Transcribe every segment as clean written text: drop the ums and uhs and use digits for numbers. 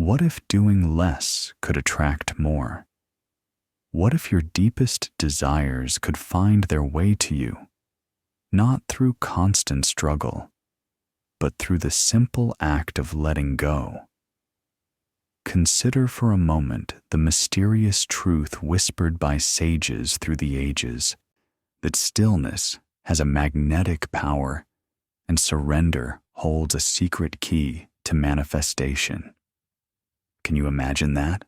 What if doing less could attract more? What if your deepest desires could find their way to you, not through constant struggle, but through the simple act of letting go? Consider for a moment the mysterious truth whispered by sages through the ages, that stillness has a magnetic power and surrender holds a secret key to manifestation. Can you imagine that?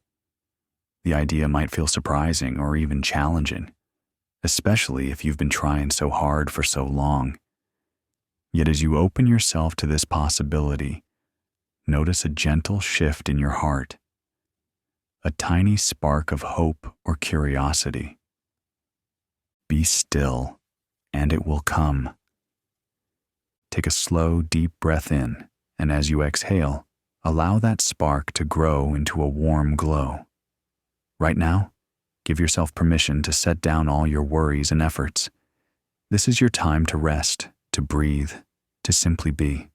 The idea might feel surprising or even challenging, especially if you've been trying so hard for so long. Yet as you open yourself to this possibility, notice a gentle shift in your heart, a tiny spark of hope or curiosity. Be still, and it will come. Take a slow, deep breath in, and as you exhale, allow that spark to grow into a warm glow. Right now, give yourself permission to set down all your worries and efforts. This is your time to rest, to breathe, to simply be.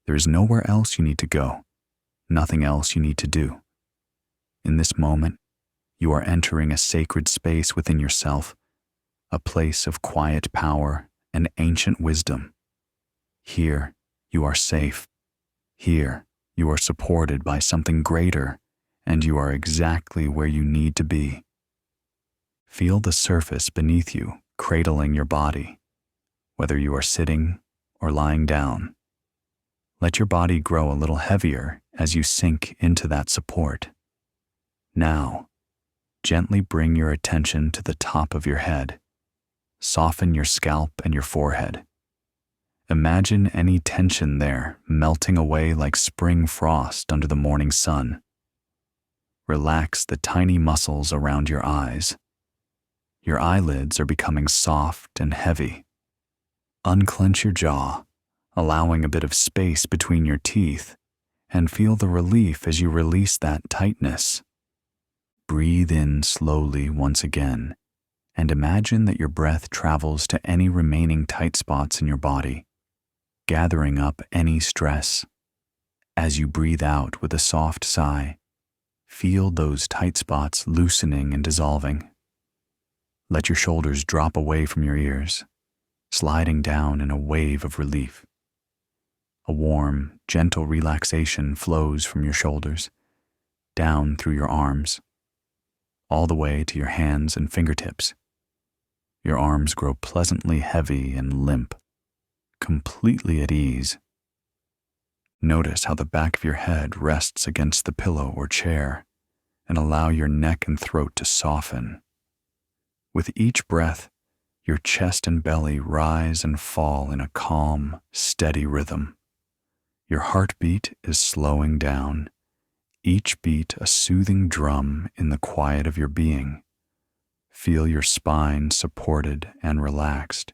There is nowhere else you need to go, nothing else you need to do. In this moment, you are entering a sacred space within yourself, a place of quiet power and ancient wisdom. Here, you are safe. Here, you are supported by something greater, and you are exactly where you need to be. Feel the surface beneath you cradling your body, whether you are sitting or lying down. Let your body grow a little heavier as you sink into that support. Now, gently bring your attention to the top of your head. Soften your scalp and your forehead. Imagine any tension there melting away like spring frost under the morning sun. Relax the tiny muscles around your eyes. Your eyelids are becoming soft and heavy. Unclench your jaw, allowing a bit of space between your teeth, and feel the relief as you release that tightness. Breathe in slowly once again, and imagine that your breath travels to any remaining tight spots in your body, gathering up any stress. As you breathe out with a soft sigh, feel those tight spots loosening and dissolving. Let your shoulders drop away from your ears, sliding down in a wave of relief. A warm, gentle relaxation flows from your shoulders, down through your arms, all the way to your hands and fingertips. Your arms grow pleasantly heavy and limp, completely at ease. Notice how the back of your head rests against the pillow or chair, and allow your neck and throat to soften. With each breath, your chest and belly rise and fall in a calm, steady rhythm. Your heartbeat is slowing down, each beat a soothing drum in the quiet of your being. Feel your spine supported and relaxed,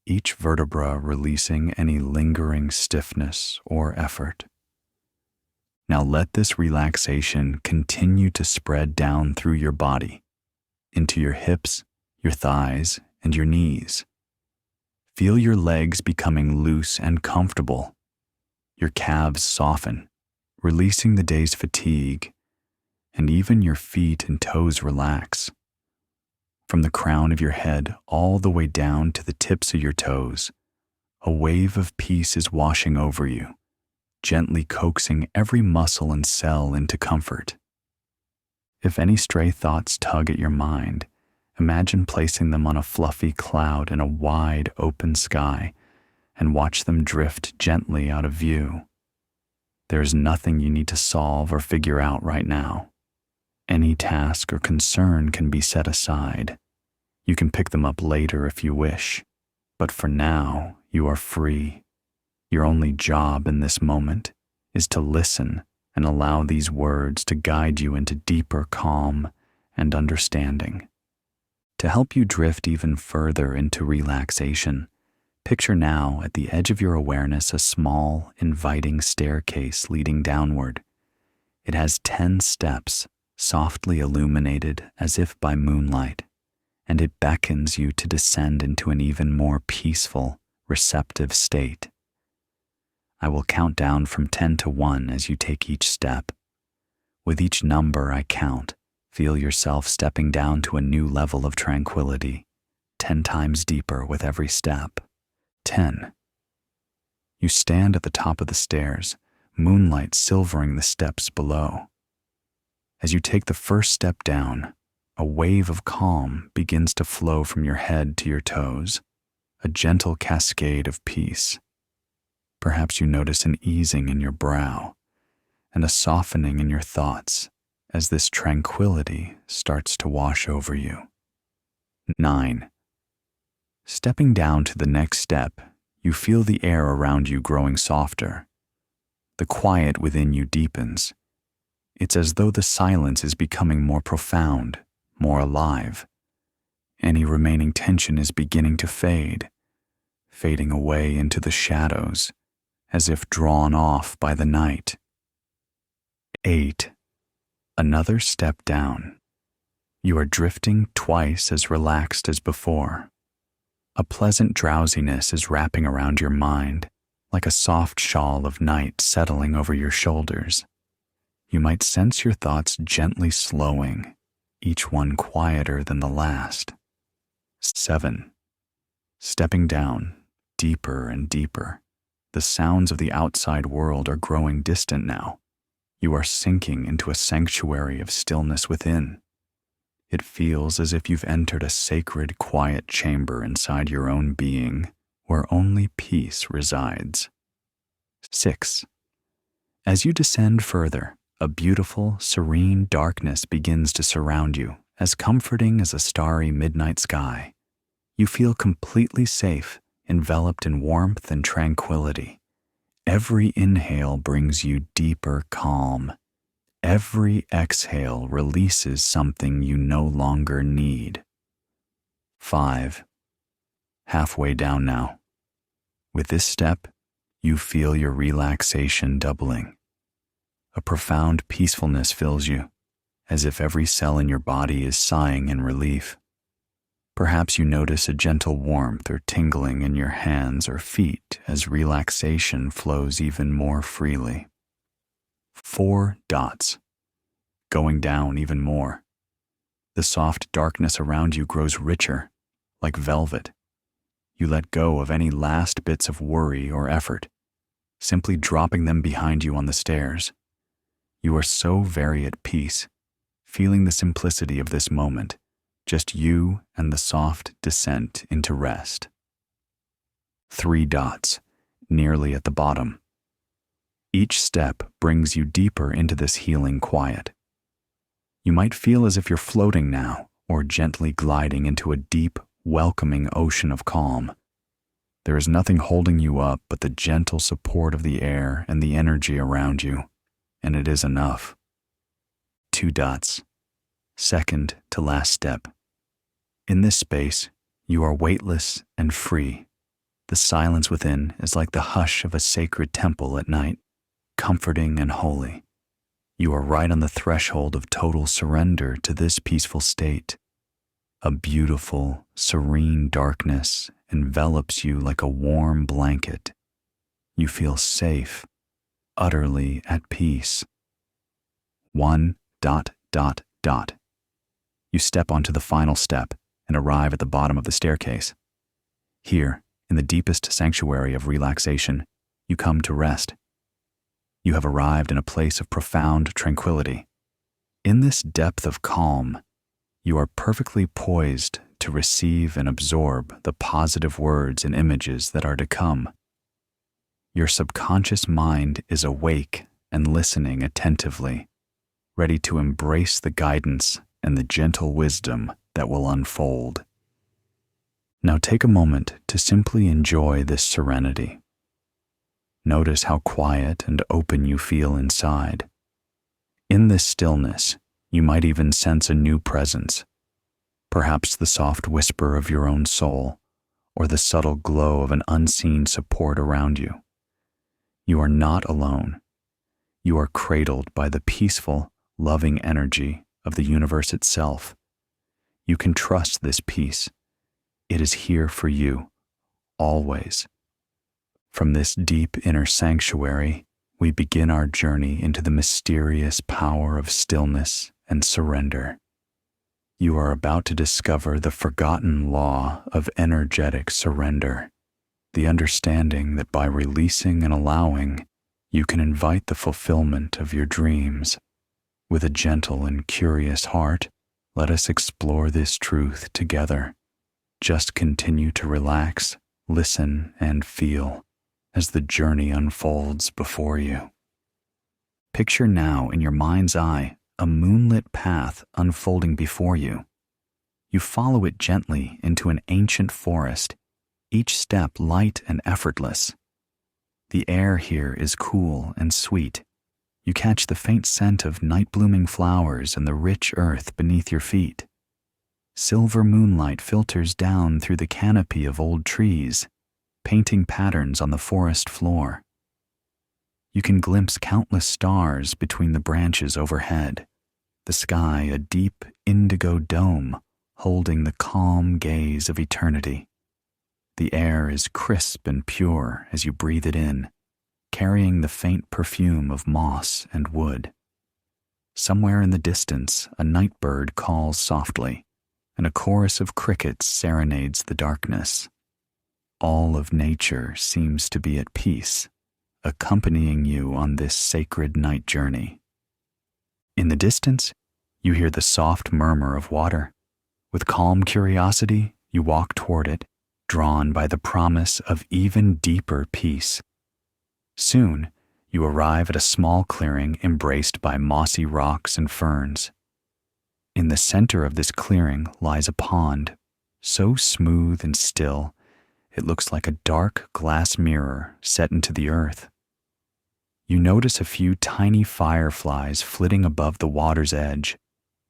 each vertebra releasing any lingering stiffness or effort. Now let this relaxation continue to spread down through your body, into your hips, your thighs, and your knees. Feel your legs becoming loose and comfortable. Your calves soften, releasing the day's fatigue, and even your feet and toes relax. From the crown of your head all the way down to the tips of your toes, a wave of peace is washing over you, gently coaxing every muscle and cell into comfort. If any stray thoughts tug at your mind, imagine placing them on a fluffy cloud in a wide, open sky and watch them drift gently out of view. There is nothing you need to solve or figure out right now. Any task or concern can be set aside. You can pick them up later if you wish, but for now, you are free. Your only job in this moment is to listen and allow these words to guide you into deeper calm and understanding. To help you drift even further into relaxation, picture now at the edge of your awareness a small, inviting staircase leading downward. It has 10 steps, softly illuminated as if by moonlight, and it beckons you to descend into an even more peaceful, receptive state. I will count down from 10 to 1 as you take each step. With each number I count, feel yourself stepping down to a new level of tranquility, 10 times deeper with every step. 10. You stand at the top of the stairs, moonlight silvering the steps below. As you take the first step down, a wave of calm begins to flow from your head to your toes, a gentle cascade of peace. Perhaps you notice an easing in your brow and a softening in your thoughts as this tranquility starts to wash over you. 9. Stepping down to the next step, you feel the air around you growing softer. The quiet within you deepens. It's as though the silence is becoming more profound, more alive. Any remaining tension is beginning to fade, fading away into the shadows, as if drawn off by the night. 8. Another step down. You are drifting twice as relaxed as before. A pleasant drowsiness is wrapping around your mind, like a soft shawl of night settling over your shoulders. You might sense your thoughts gently slowing, each one quieter than the last. 7. Stepping down, deeper and deeper. The sounds of the outside world are growing distant now. You are sinking into a sanctuary of stillness within. It feels as if you've entered a sacred, quiet chamber inside your own being, where only peace resides. 6. As you descend further, a beautiful, serene darkness begins to surround you, as comforting as a starry midnight sky. You feel completely safe, enveloped in warmth and tranquility. Every inhale brings you deeper calm. Every exhale releases something you no longer need. 5. Halfway down now. With this step, you feel your relaxation doubling. A profound peacefulness fills you, as if every cell in your body is sighing in relief. Perhaps you notice a gentle warmth or tingling in your hands or feet as relaxation flows even more freely. 4 dots. Going down even more. The soft darkness around you grows richer, like velvet. You let go of any last bits of worry or effort, simply dropping them behind you on the stairs. You are so very at peace, feeling the simplicity of this moment, just you and the soft descent into rest. 3 dots, nearly at the bottom. Each step brings you deeper into this healing quiet. You might feel as if you're floating now, or gently gliding into a deep, welcoming ocean of calm. There is nothing holding you up but the gentle support of the air and the energy around you, and it is enough. 2 dots. Second to last step. In this space, you are weightless and free. The silence within is like the hush of a sacred temple at night, comforting and holy. You are right on the threshold of total surrender to this peaceful state. A beautiful, serene darkness envelops you like a warm blanket. You feel safe, utterly at peace. 1 dot dot dot. You step onto the final step and arrive at the bottom of the staircase. Here, in the deepest sanctuary of relaxation, you come to rest. You have arrived in a place of profound tranquility. In this depth of calm, you are perfectly poised to receive and absorb the positive words and images that are to come. Your subconscious mind is awake and listening attentively, ready to embrace the guidance and the gentle wisdom that will unfold. Now take a moment to simply enjoy this serenity. Notice how quiet and open you feel inside. In this stillness, you might even sense a new presence, perhaps the soft whisper of your own soul, or the subtle glow of an unseen support around you. You are not alone. You are cradled by the peaceful, loving energy of the universe itself. You can trust this peace. It is here for you, always. From this deep inner sanctuary, we begin our journey into the mysterious power of stillness and surrender. You are about to discover the forgotten law of energetic surrender, the understanding that by releasing and allowing, you can invite the fulfillment of your dreams. With a gentle and curious heart, let us explore this truth together. Just continue to relax, listen, and feel as the journey unfolds before you. Picture now in your mind's eye a moonlit path unfolding before you. You follow it gently into an ancient forest, each step light and effortless. The air here is cool and sweet. You catch the faint scent of night-blooming flowers and the rich earth beneath your feet. Silver moonlight filters down through the canopy of old trees, painting patterns on the forest floor. You can glimpse countless stars between the branches overhead, the sky a deep indigo dome holding the calm gaze of eternity. The air is crisp and pure as you breathe it in, carrying the faint perfume of moss and wood. Somewhere in the distance, a night bird calls softly, and a chorus of crickets serenades the darkness. All of nature seems to be at peace, accompanying you on this sacred night journey. In the distance, you hear the soft murmur of water. With calm curiosity, you walk toward it, drawn by the promise of even deeper peace. Soon, you arrive at a small clearing embraced by mossy rocks and ferns. In the center of this clearing lies a pond, so smooth and still, it looks like a dark glass mirror set into the earth. You notice a few tiny fireflies flitting above the water's edge,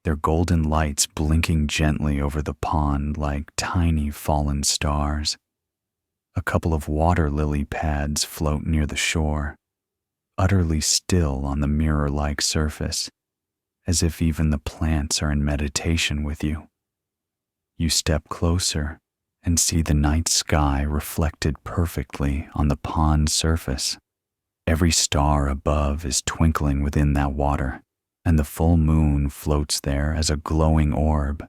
their golden lights blinking gently over the pond like tiny fallen stars. A couple of water lily pads float near the shore, utterly still on the mirror-like surface, as if even the plants are in meditation with you. You step closer and see the night sky reflected perfectly on the pond's surface. Every star above is twinkling within that water, and the full moon floats there as a glowing orb.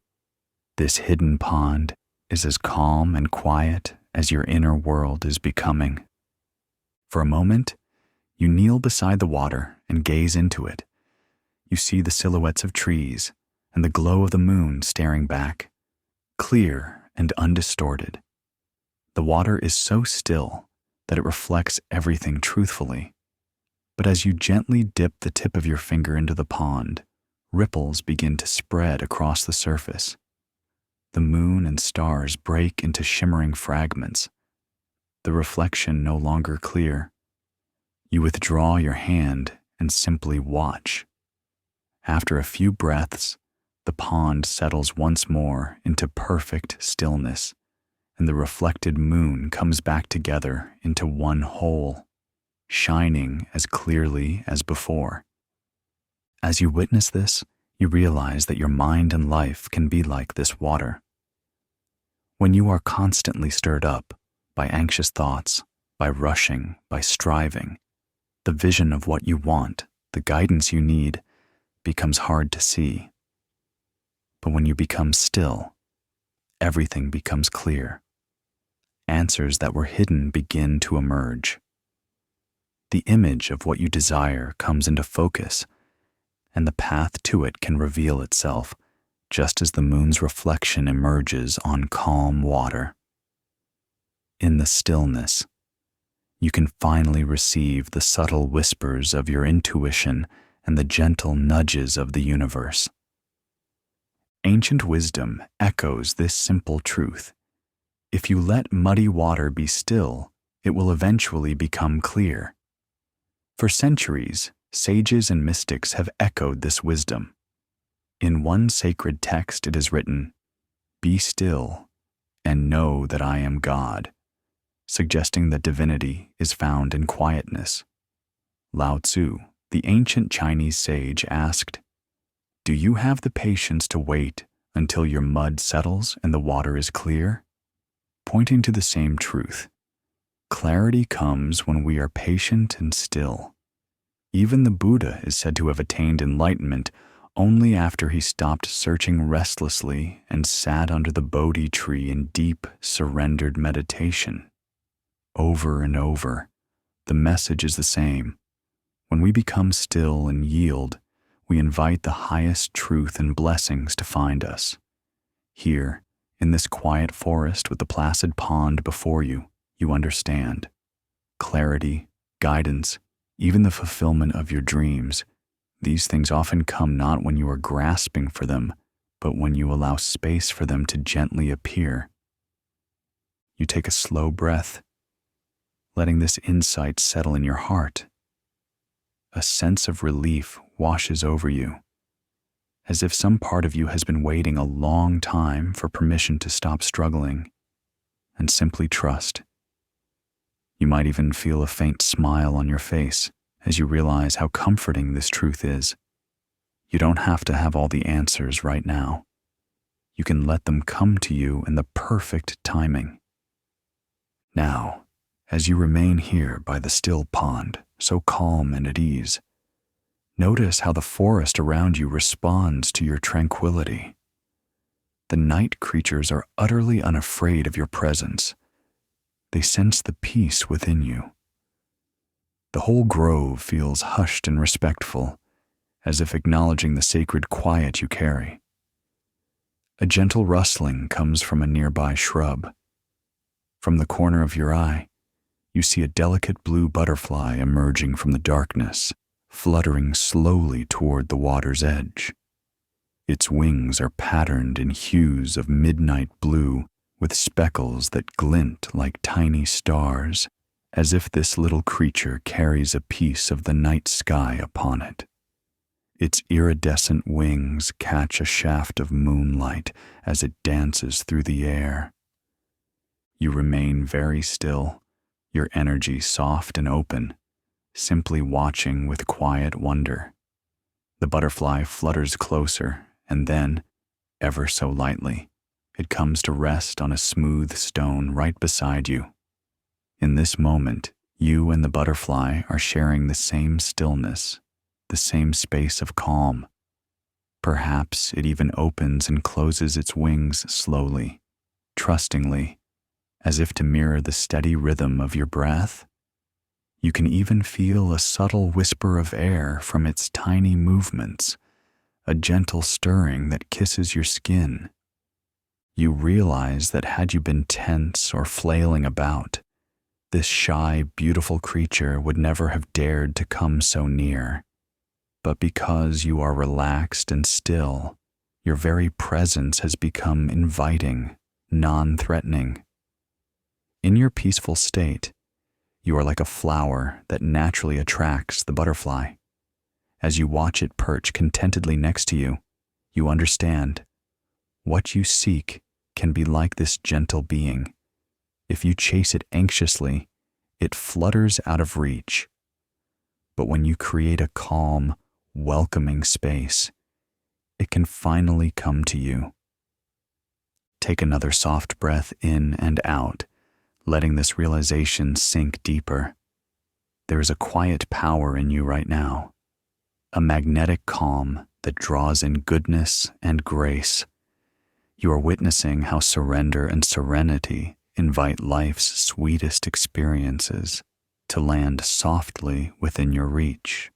This hidden pond is as calm and quiet as your inner world is becoming. For a moment, you kneel beside the water and gaze into it. You see the silhouettes of trees and the glow of the moon staring back, clear and undistorted. The water is so still that it reflects everything truthfully. But as you gently dip the tip of your finger into the pond, ripples begin to spread across the surface. The moon and stars break into shimmering fragments, the reflection no longer clear. You withdraw your hand and simply watch. After a few breaths, the pond settles once more into perfect stillness, and the reflected moon comes back together into one whole, shining as clearly as before. As you witness this, you realize that your mind and life can be like this water. When you are constantly stirred up by anxious thoughts, by rushing, by striving, the vision of what you want, the guidance you need, becomes hard to see. But when you become still, everything becomes clear. Answers that were hidden begin to emerge. The image of what you desire comes into focus, and the path to it can reveal itself, just as the moon's reflection emerges on calm water. In the stillness, you can finally receive the subtle whispers of your intuition and the gentle nudges of the universe. Ancient wisdom echoes this simple truth. If you let muddy water be still, it will eventually become clear. For centuries, sages and mystics have echoed this wisdom. In one sacred text it is written, "Be still and know that I am God," suggesting that divinity is found in quietness. Lao Tzu, the ancient Chinese sage, asked, "Do you have the patience to wait until your mud settles and the water is clear?" Pointing to the same truth. Clarity comes when we are patient and still, Even the Buddha is said to have attained enlightenment only after he stopped searching restlessly and sat under the Bodhi tree in deep, surrendered meditation. Over and over, the message is the same. When we become still and yield, we invite the highest truth and blessings to find us. Here, in this quiet forest with the placid pond before you, you understand. Clarity, guidance, even the fulfillment of your dreams, these things often come not when you are grasping for them, but when you allow space for them to gently appear. You take a slow breath, letting this insight settle in your heart. A sense of relief washes over you, as if some part of you has been waiting a long time for permission to stop struggling and simply trust. You might even feel a faint smile on your face as you realize how comforting this truth is. You don't have to have all the answers right now. You can let them come to you in the perfect timing. Now, as you remain here by the still pond, so calm and at ease, notice how the forest around you responds to your tranquility. The night creatures are utterly unafraid of your presence. They sense the peace within you. The whole grove feels hushed and respectful, as if acknowledging the sacred quiet you carry. A gentle rustling comes from a nearby shrub. From the corner of your eye, you see a delicate blue butterfly emerging from the darkness, fluttering slowly toward the water's edge. Its wings are patterned in hues of midnight blue with speckles that glint like tiny stars, as if this little creature carries a piece of the night sky upon it. Its iridescent wings catch a shaft of moonlight as it dances through the air. You remain very still, your energy soft and open, simply watching with quiet wonder. The butterfly flutters closer, and then, ever so lightly, it comes to rest on a smooth stone right beside you. In this moment, you and the butterfly are sharing the same stillness, the same space of calm. Perhaps it even opens and closes its wings slowly, trustingly, as if to mirror the steady rhythm of your breath. You can even feel a subtle whisper of air from its tiny movements, a gentle stirring that kisses your skin. You realize that had you been tense or flailing about, this shy, beautiful creature would never have dared to come so near. But because you are relaxed and still, your very presence has become inviting, non-threatening. In your peaceful state, you are like a flower that naturally attracts the butterfly. As you watch it perch contentedly next to you, you understand what you seek can be like this gentle being. If you chase it anxiously, it flutters out of reach. But when you create a calm, welcoming space, it can finally come to you. Take another soft breath in and out, letting this realization sink deeper. There is a quiet power in you right now, a magnetic calm that draws in goodness and grace. You are witnessing how surrender and serenity invite life's sweetest experiences to land softly within your reach.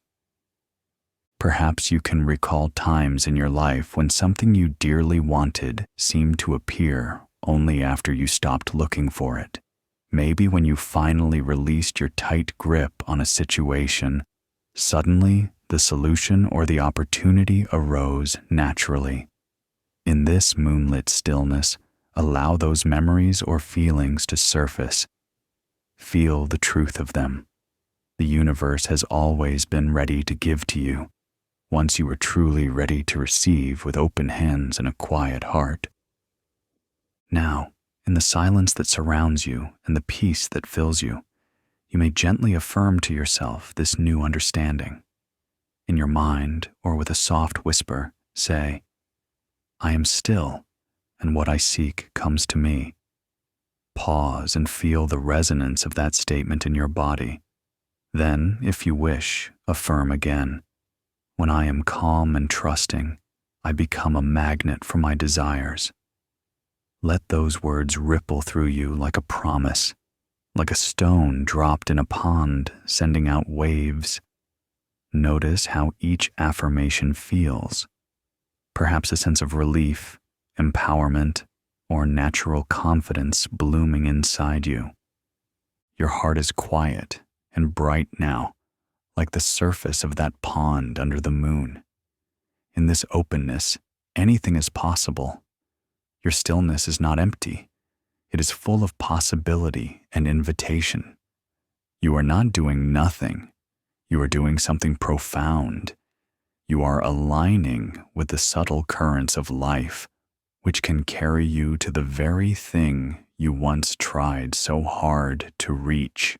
Perhaps you can recall times in your life when something you dearly wanted seemed to appear only after you stopped looking for it. Maybe when you finally released your tight grip on a situation, suddenly the solution or the opportunity arose naturally. In this moonlit stillness, allow those memories or feelings to surface. Feel the truth of them. The universe has always been ready to give to you, once you were truly ready to receive with open hands and a quiet heart. Now, in the silence that surrounds you and the peace that fills you, you may gently affirm to yourself this new understanding. In your mind, or with a soft whisper, say, "I am still, and what I seek comes to me." Pause and feel the resonance of that statement in your body. Then, if you wish, Affirm again, when I am calm and trusting, I become a magnet for my desires. Let those words ripple through you like a promise, like a stone dropped in a pond, sending out waves. Notice how each affirmation feels. Perhaps a sense of relief, empowerment, or natural confidence blooming inside you. Your heart is quiet and bright now, like the surface of that pond under the moon. In this openness, anything is possible. Your stillness is not empty. It is full of possibility and invitation. You are not doing nothing. You are doing something profound. You are aligning with the subtle currents of life, which can carry you to the very thing you once tried so hard to reach.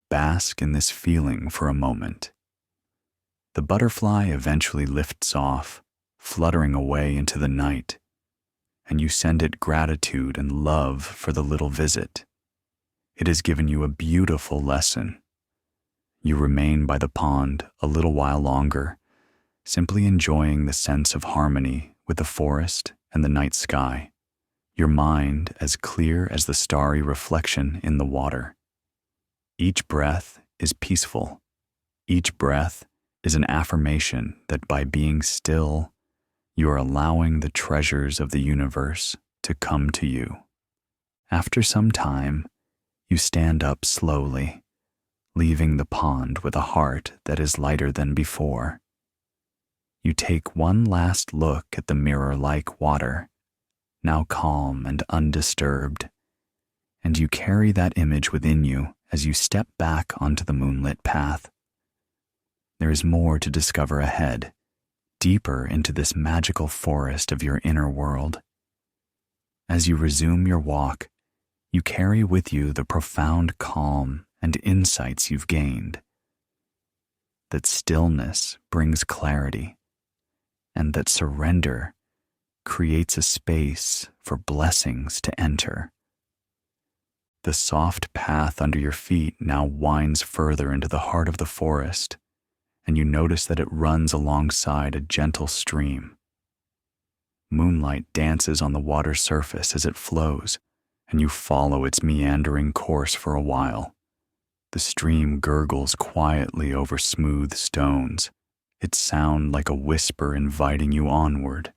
Bask in this feeling for a moment. The butterfly eventually lifts off, fluttering away into the night, and you send it gratitude and love for the little visit. It has given you a beautiful lesson. You remain by the pond a little while longer, simply enjoying the sense of harmony with the forest and the night sky, your mind as clear as the starry reflection in the water. Each breath is peaceful. Each breath is an affirmation that by being still, you are allowing the treasures of the universe to come to you. After some time, you stand up slowly, leaving the pond with a heart that is lighter than before. You take one last look at the mirror-like water, now calm and undisturbed, and you carry that image within you as you step back onto the moonlit path. There is more to discover ahead, deeper into this magical forest of your inner world. As you resume your walk, you carry with you the profound calm and insights you've gained. That stillness brings clarity, and that surrender creates a space for blessings to enter. The soft path under your feet now winds further into the heart of the forest, and you notice that it runs alongside a gentle stream. Moonlight dances on the water's surface as it flows, and you follow its meandering course for a while. The stream gurgles quietly over smooth stones, its sound like a whisper inviting you onward.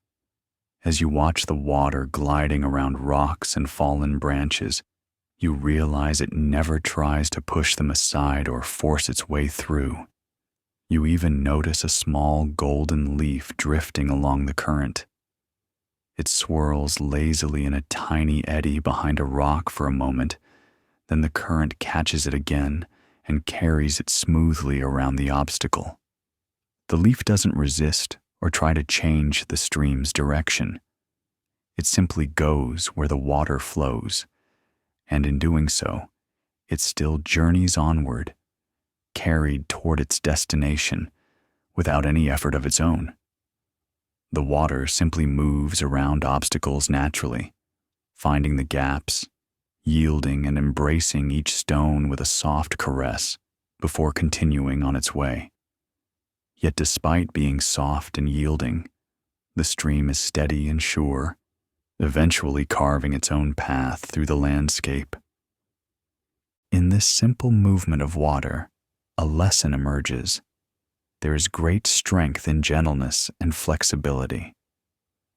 As you watch the water gliding around rocks and fallen branches, you realize it never tries to push them aside or force its way through. You even notice a small golden leaf drifting along the current. It swirls lazily in a tiny eddy behind a rock for a moment, then the current catches it again and carries it smoothly around the obstacle. The leaf doesn't resist or try to change the stream's direction. It simply goes where the water flows, and in doing so, it still journeys onward, carried toward its destination without any effort of its own. The water simply moves around obstacles naturally, finding the gaps, yielding and embracing each stone with a soft caress before continuing on its way. Yet despite being soft and yielding, the stream is steady and sure, eventually carving its own path through the landscape. In this simple movement of water, a lesson emerges. There is great strength in gentleness and flexibility.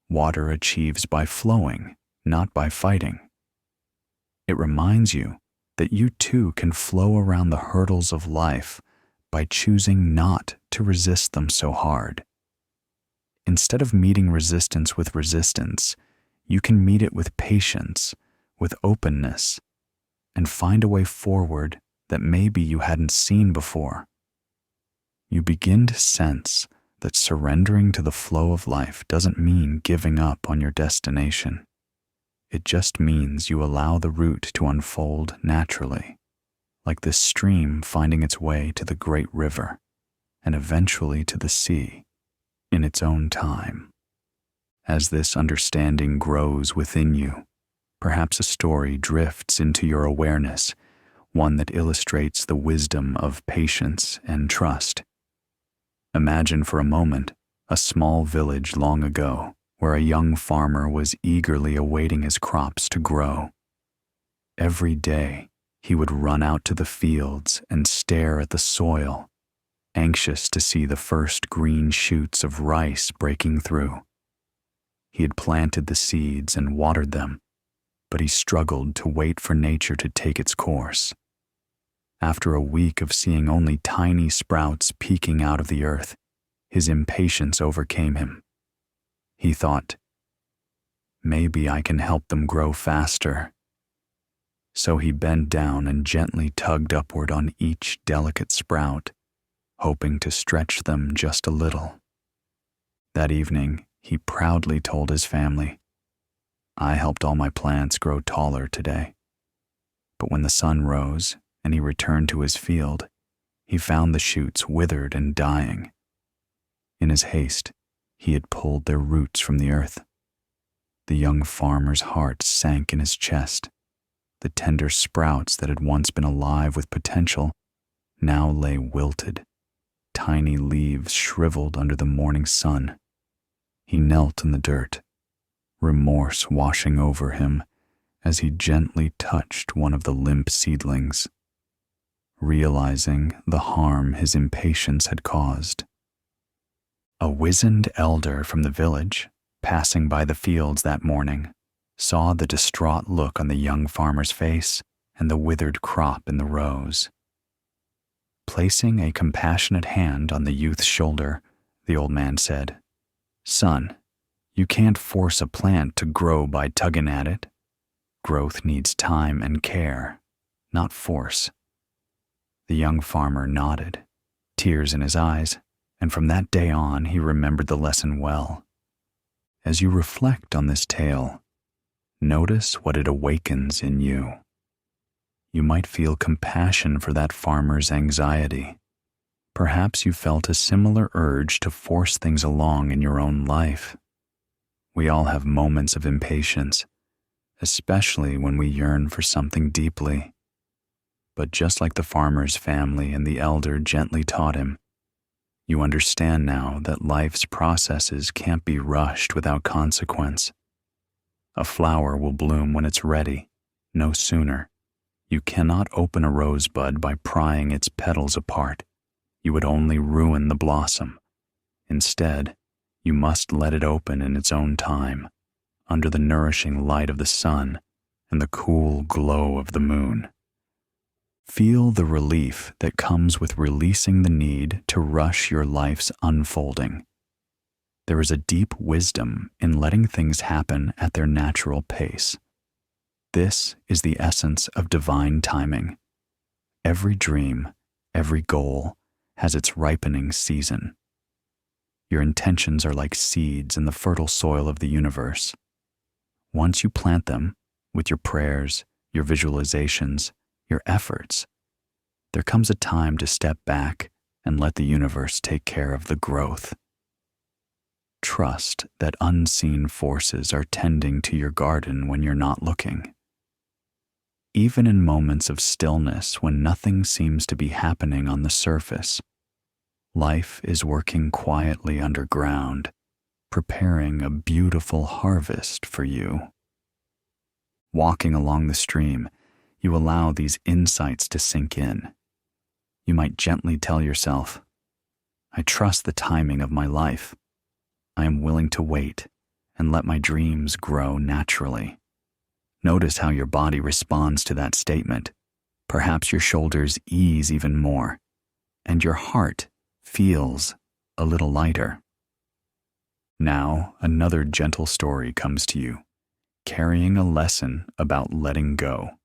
Water achieves by flowing, not by fighting. It reminds you that you too can flow around the hurdles of life by choosing not to resist them so hard. Instead of meeting resistance with resistance, you can meet it with patience, with openness, and find a way forward that maybe you hadn't seen before. You begin to sense that surrendering to the flow of life doesn't mean giving up on your destination. It just means you allow the route to unfold naturally, like this stream finding its way to the great river, and eventually to the sea, in its own time. As this understanding grows within you, perhaps a story drifts into your awareness, one that illustrates the wisdom of patience and trust. Imagine for a moment a small village long ago where a young farmer was eagerly awaiting his crops to grow. Every day, he would run out to the fields and stare at the soil, anxious to see the first green shoots of rice breaking through. He had planted the seeds and watered them, but he struggled to wait for nature to take its course. After a week of seeing only tiny sprouts peeking out of the earth, his impatience overcame him. He thought, "Maybe I can help them grow faster." So he bent down and gently tugged upward on each delicate sprout, hoping to stretch them just a little. That evening, he proudly told his family, "I helped all my plants grow taller today." But when the sun rose and he returned to his field, he found the shoots withered and dying. In his haste, he had pulled their roots from the earth. The young farmer's heart sank in his chest. The tender sprouts that had once been alive with potential now lay wilted, tiny leaves shriveled under the morning sun. He knelt in the dirt, remorse washing over him as he gently touched one of the limp seedlings, realizing the harm his impatience had caused. A wizened elder from the village, passing by the fields that morning, saw the distraught look on the young farmer's face and the withered crop in the rows. Placing a compassionate hand on the youth's shoulder, the old man said, "Son, you can't force a plant to grow by tugging at it. Growth needs time and care, not force." The young farmer nodded, tears in his eyes, and from that day on he remembered the lesson well. As you reflect on this tale, notice what it awakens in you. You might feel compassion for that farmer's anxiety. Perhaps you felt a similar urge to force things along in your own life. We all have moments of impatience, especially when we yearn for something deeply. But just like the farmer's family and the elder gently taught him, you understand now that life's processes can't be rushed without consequence. A flower will bloom when it's ready, no sooner. You cannot open a rosebud by prying its petals apart. You would only ruin the blossom. Instead, you must let it open in its own time, under the nourishing light of the sun and the cool glow of the moon. Feel the relief that comes with releasing the need to rush your life's unfolding. There is a deep wisdom in letting things happen at their natural pace. This is the essence of divine timing. Every dream, every goal has its ripening season. Your intentions are like seeds in the fertile soil of the universe. Once you plant them, with your prayers, your visualizations, your efforts, there comes a time to step back and let the universe take care of the growth. Trust that unseen forces are tending to your garden when you're not looking. Even in moments of stillness when nothing seems to be happening on the surface, life is working quietly underground, preparing a beautiful harvest for you. Walking along the stream, you allow these insights to sink in. You might gently tell yourself, "I trust the timing of my life. I am willing to wait and let my dreams grow naturally." Notice how your body responds to that statement. Perhaps your shoulders ease even more, and your heart feels a little lighter. Now, another gentle story comes to you, carrying a lesson about letting go.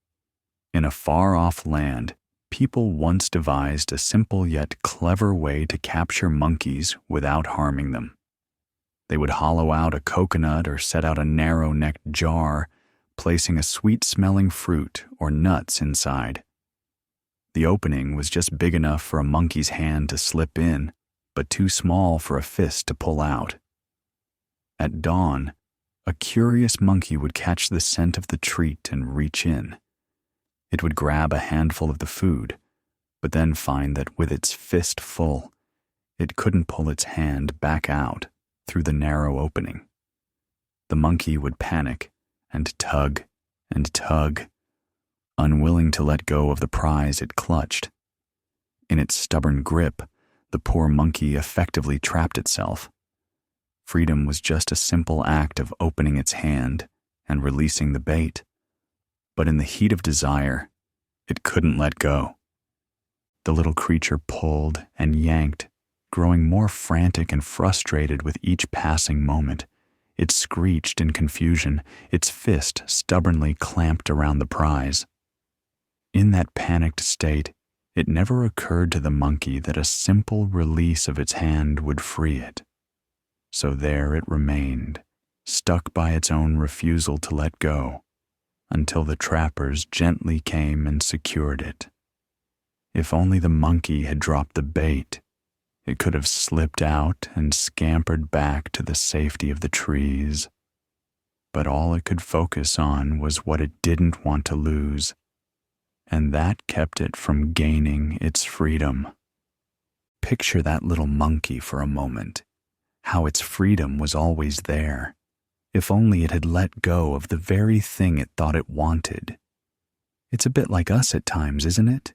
In a far-off land, people once devised a simple yet clever way to capture monkeys without harming them. They would hollow out a coconut or set out a narrow-necked jar, placing a sweet-smelling fruit or nuts inside. The opening was just big enough for a monkey's hand to slip in, but too small for a fist to pull out. At dawn, a curious monkey would catch the scent of the treat and reach in. It would grab a handful of the food, but then find that with its fist full, It couldn't pull its hand back out through the narrow opening. The monkey would panic and tug, unwilling to let go of the prize it clutched. In its stubborn grip, the poor monkey effectively trapped itself. Freedom was just a simple act of opening its hand and releasing the bait. But in the heat of desire, it couldn't let go. The little creature pulled and yanked, growing more frantic and frustrated with each passing moment. It screeched in confusion, its fist stubbornly clamped around the prize. In that panicked state, it never occurred to the monkey that a simple release of its hand would free it. So there it remained, stuck by its own refusal to let go, until the trappers gently came and secured it. If only the monkey had dropped the bait, it could have slipped out and scampered back to the safety of the trees. But all it could focus on was what it didn't want to lose, and that kept it from gaining its freedom. Picture that little monkey for a moment, how its freedom was always there, if only it had let go of the very thing it thought it wanted. It's a bit like us at times, isn't it?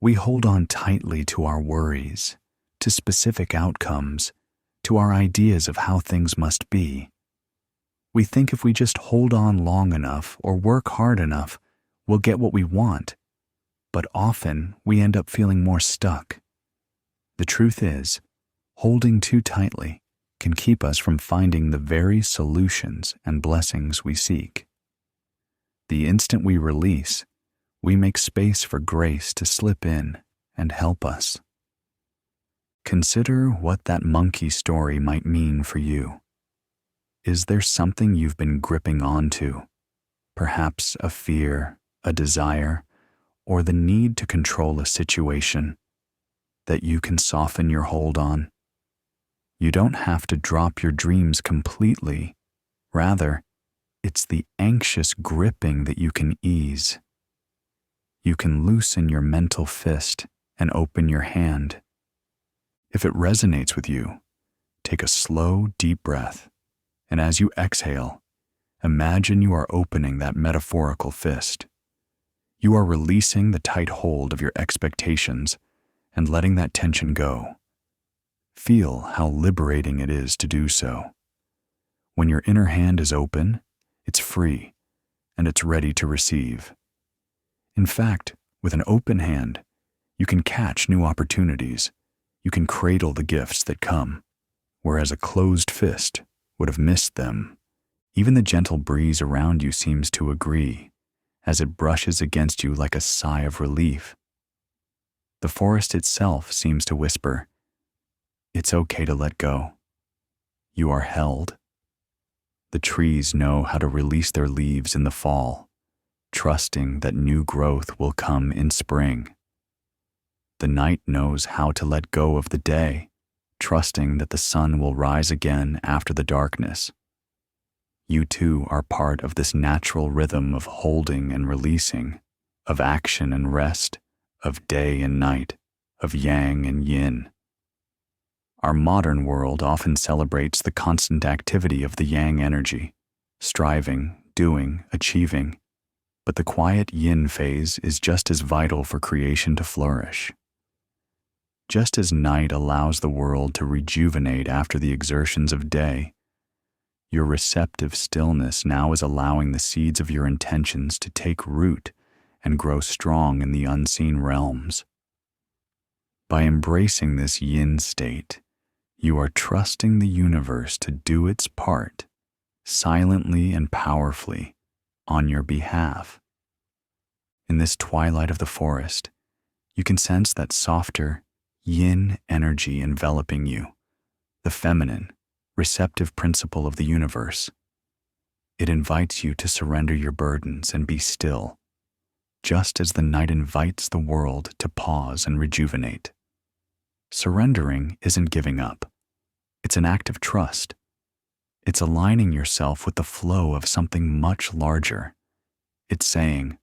We hold on tightly to our worries, to specific outcomes, to our ideas of how things must be. We think if we just hold on long enough or work hard enough, we'll get what we want. But often we end up feeling more stuck. The truth is, holding too tightly can keep us from finding the very solutions and blessings we seek. The instant we release, we make space for grace to slip in and help us. Consider what that monkey story might mean for you. Is there something you've been gripping onto? Perhaps a fear, a desire, or the need to control a situation that you can soften your hold on? You don't have to drop your dreams completely. Rather, it's the anxious gripping that you can ease. You can loosen your mental fist and open your hand. If it resonates with you, take a slow, deep breath, and as you exhale, imagine you are opening that metaphorical fist. You are releasing the tight hold of your expectations and letting that tension go. Feel how liberating it is to do so. When your inner hand is open, it's free, and it's ready to receive. In fact, with an open hand, you can catch new opportunities. You can cradle the gifts that come, whereas a closed fist would have missed them. Even the gentle breeze around you seems to agree, as it brushes against you like a sigh of relief. The forest itself seems to whisper, "It's okay to let go. You are held." The trees know how to release their leaves in the fall, trusting that new growth will come in spring. The night knows how to let go of the day, trusting that the sun will rise again after the darkness. You too are part of this natural rhythm of holding and releasing, of action and rest, of day and night, of yang and yin. Our modern world often celebrates the constant activity of the yang energy, striving, doing, achieving. But the quiet yin phase is just as vital for creation to flourish. Just as night allows the world to rejuvenate after the exertions of day, your receptive stillness now is allowing the seeds of your intentions to take root and grow strong in the unseen realms. By embracing this yin state, you are trusting the universe to do its part, silently and powerfully, on your behalf. In this twilight of the forest, you can sense that softer, yin energy enveloping you, the feminine, receptive principle of the universe. It invites you to surrender your burdens and be still, just as the night invites the world to pause and rejuvenate. Surrendering isn't giving up. It's an act of trust. It's aligning yourself with the flow of something much larger. It's saying,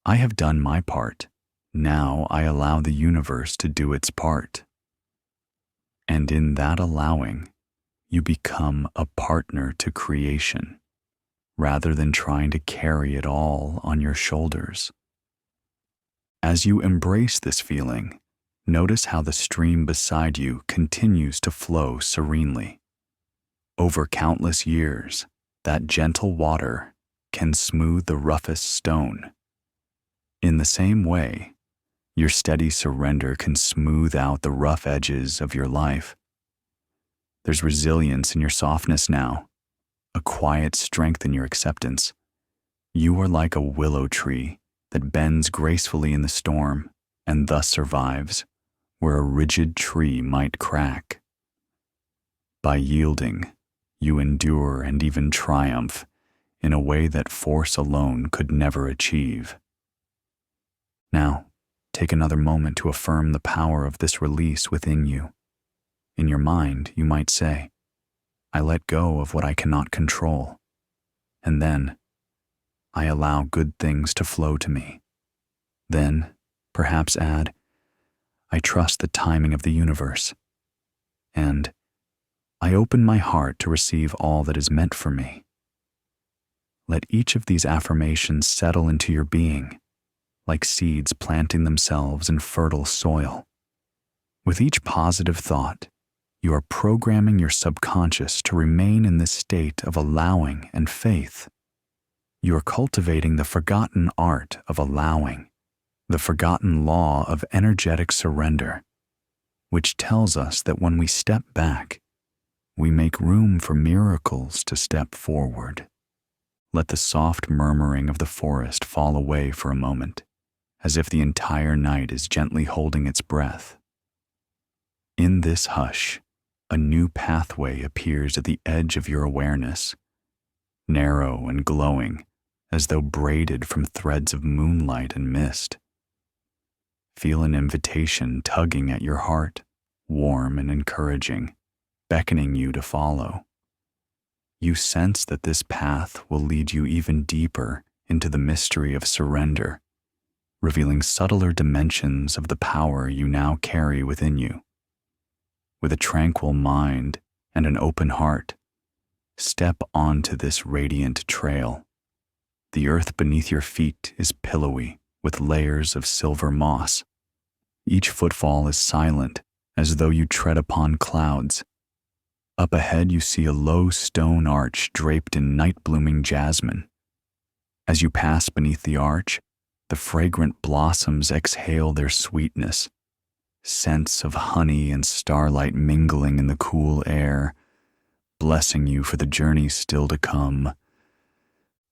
"I have done my part. Now I allow the universe to do its part." And in that allowing, you become a partner to creation, rather than trying to carry it all on your shoulders. As you embrace this feeling, notice how the stream beside you continues to flow serenely. Over countless years, that gentle water can smooth the roughest stone. In the same way, your steady surrender can smooth out the rough edges of your life. There's resilience in your softness now, a quiet strength in your acceptance. You are like a willow tree that bends gracefully in the storm and thus survives where a rigid tree might crack. By yielding, you endure and even triumph in a way that force alone could never achieve. Now, take another moment to affirm the power of this release within you. In your mind, you might say, I let go of what I cannot control. And then, I allow good things to flow to me. Then, perhaps add, I trust the timing of the universe. And I open my heart to receive all that is meant for me. Let each of these affirmations settle into your being, like seeds planting themselves in fertile soil. With each positive thought, you are programming your subconscious to remain in this state of allowing and faith. You are cultivating the forgotten art of allowing, the forgotten law of energetic surrender, which tells us that when we step back, we make room for miracles to step forward. Let the soft murmuring of the forest fall away for a moment, as if the entire night is gently holding its breath. In this hush, a new pathway appears at the edge of your awareness, narrow and glowing, as though braided from threads of moonlight and mist. Feel an invitation tugging at your heart, warm and encouraging, beckoning you to follow. You sense that this path will lead you even deeper into the mystery of surrender, revealing subtler dimensions of the power you now carry within you. With a tranquil mind and an open heart, step onto this radiant trail. The earth beneath your feet is pillowy with layers of silver moss. Each footfall is silent, as though you tread upon clouds. Up ahead you see a low stone arch draped in night-blooming jasmine. As you pass beneath the arch, the fragrant blossoms exhale their sweetness, scents of honey and starlight mingling in the cool air, blessing you for the journey still to come,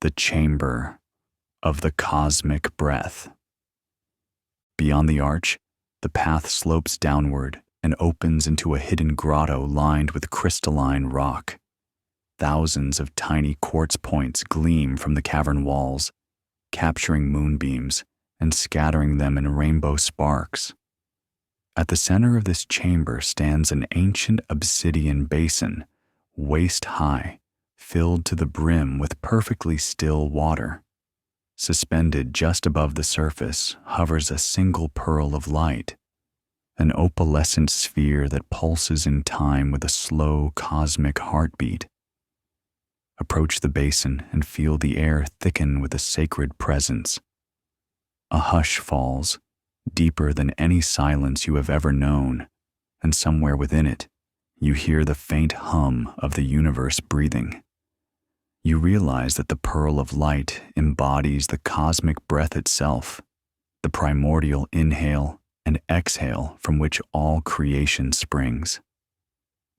the chamber of the cosmic breath. Beyond the arch, the path slopes downward and opens into a hidden grotto lined with crystalline rock. Thousands of tiny quartz points gleam from the cavern walls, capturing moonbeams and scattering them in rainbow sparks. At the center of this chamber stands an ancient obsidian basin, waist-high, filled to the brim with perfectly still water. Suspended just above the surface hovers a single pearl of light, an opalescent sphere that pulses in time with a slow cosmic heartbeat. Approach the basin and feel the air thicken with a sacred presence. A hush falls, deeper than any silence you have ever known, and somewhere within it, you hear the faint hum of the universe breathing. You realize that the pearl of light embodies the cosmic breath itself, the primordial inhale and exhale from which all creation springs.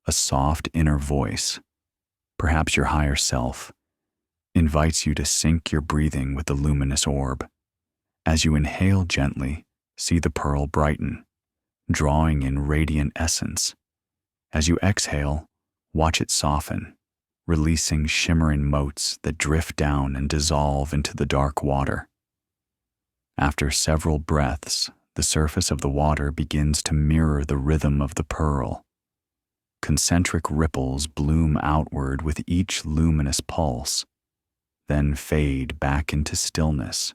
A soft inner voice, perhaps your higher self, invites you to sync your breathing with the luminous orb. As you inhale gently, see the pearl brighten, drawing in radiant essence. As you exhale, watch it soften, releasing shimmering motes that drift down and dissolve into the dark water. After several breaths, the surface of the water begins to mirror the rhythm of the pearl. Concentric ripples bloom outward with each luminous pulse, then fade back into stillness.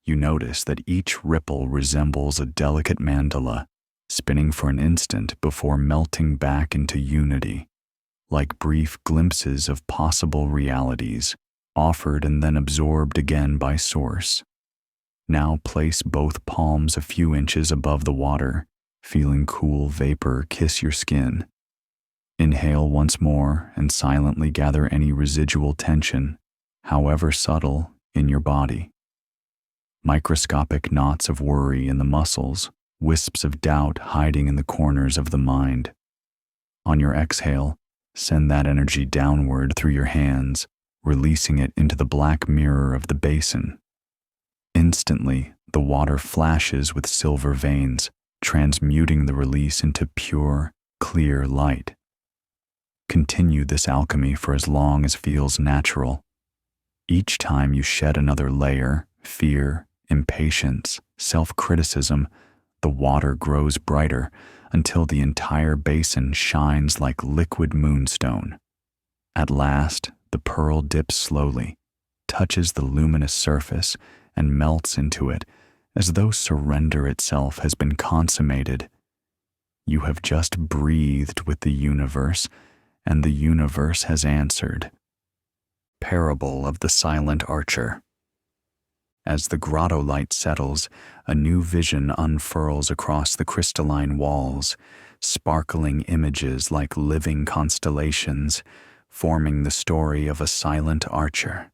You notice that each ripple resembles a delicate mandala, spinning for an instant before melting back into unity, like brief glimpses of possible realities, offered and then absorbed again by Source. Now place both palms a few inches above the water, feeling cool vapor kiss your skin. Inhale once more and silently gather any residual tension, however subtle, in your body. Microscopic knots of worry in the muscles, wisps of doubt hiding in the corners of the mind. On your exhale, send that energy downward through your hands, releasing it into the black mirror of the basin. Instantly, the water flashes with silver veins, transmuting the release into pure, clear light. Continue this alchemy for as long as feels natural. Each time you shed another layer, fear, impatience, self-criticism, the water grows brighter until the entire basin shines like liquid moonstone. At last, the pearl dips slowly, touches the luminous surface, and melts into it as though surrender itself has been consummated. You have just breathed with the universe, and the universe has answered. Parable of the Silent Archer. As the grotto light settles, a new vision unfurls across the crystalline walls, sparkling images like living constellations, forming the story of a silent archer.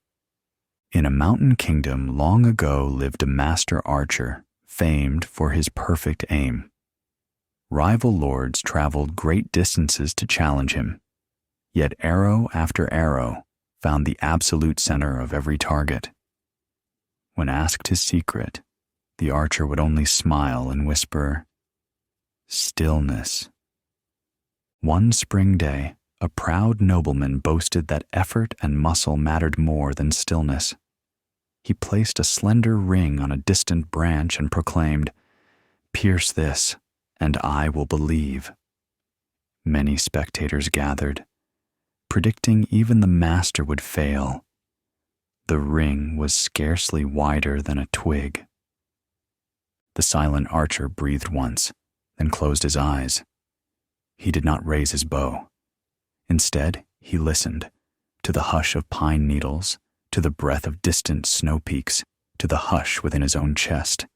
In a mountain kingdom long ago lived a master archer, famed for his perfect aim. Rival lords traveled great distances to challenge him, yet arrow after arrow found the absolute center of every target. When asked his secret, the archer would only smile and whisper, "Stillness." One spring day, a proud nobleman boasted that effort and muscle mattered more than stillness. He placed a slender ring on a distant branch and proclaimed, "Pierce this, and I will believe." Many spectators gathered, predicting even the master would fail. The ring was scarcely wider than a twig. The silent archer breathed once, then closed his eyes. He did not raise his bow. Instead, he listened to the hush of pine needles, to the breath of distant snow peaks, to the hush within his own chest.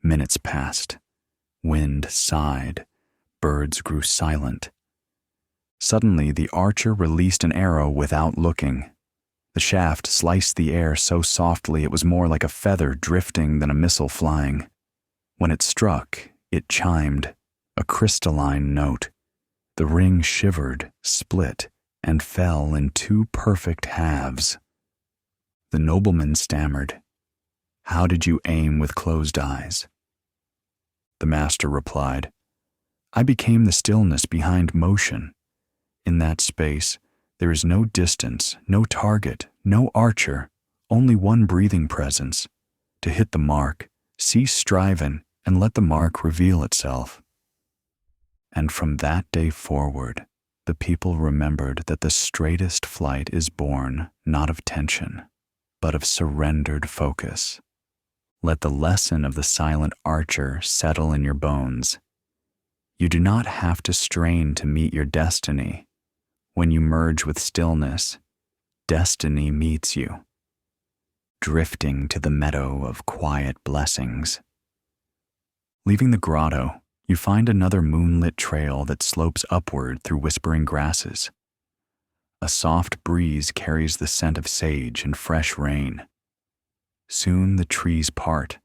Minutes passed. Wind sighed. Birds grew silent. Suddenly, the archer released an arrow without looking. The shaft sliced the air so softly it was more like a feather drifting than a missile flying. When it struck, it chimed, a crystalline note. The ring shivered, split, and fell in two perfect halves. The nobleman stammered, "How did you aim with closed eyes?" The master replied, "I became the stillness behind motion. In that space, there is no distance, no target, no archer, only one breathing presence. To hit the mark, cease striving, and let the mark reveal itself." And from that day forward, the people remembered that the straightest flight is born not of tension, but of surrendered focus. Let the lesson of the silent archer settle in your bones. You do not have to strain to meet your destiny. When you merge with stillness, destiny meets you, drifting to the meadow of quiet blessings. Leaving the grotto, you find another moonlit trail that slopes upward through whispering grasses. A soft breeze carries the scent of sage and fresh rain. Soon the trees part,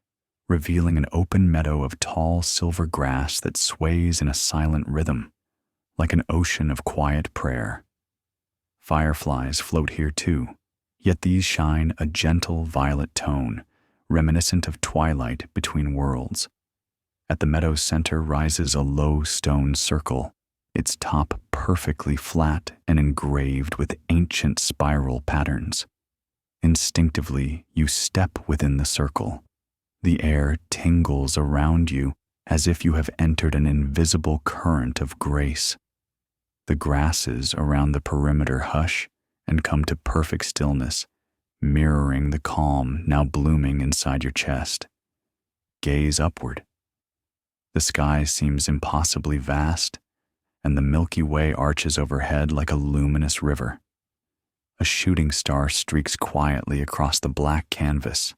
revealing an open meadow of tall silver grass that sways in a silent rhythm, like an ocean of quiet prayer. Fireflies float here too, yet these shine a gentle violet tone, reminiscent of twilight between worlds. At the meadow's center rises a low stone circle, its top perfectly flat and engraved with ancient spiral patterns. Instinctively, you step within the circle. The air tingles around you as if you have entered an invisible current of grace. The grasses around the perimeter hush and come to perfect stillness, mirroring the calm now blooming inside your chest. Gaze upward. The sky seems impossibly vast, and the Milky Way arches overhead like a luminous river. A shooting star streaks quietly across the black canvas,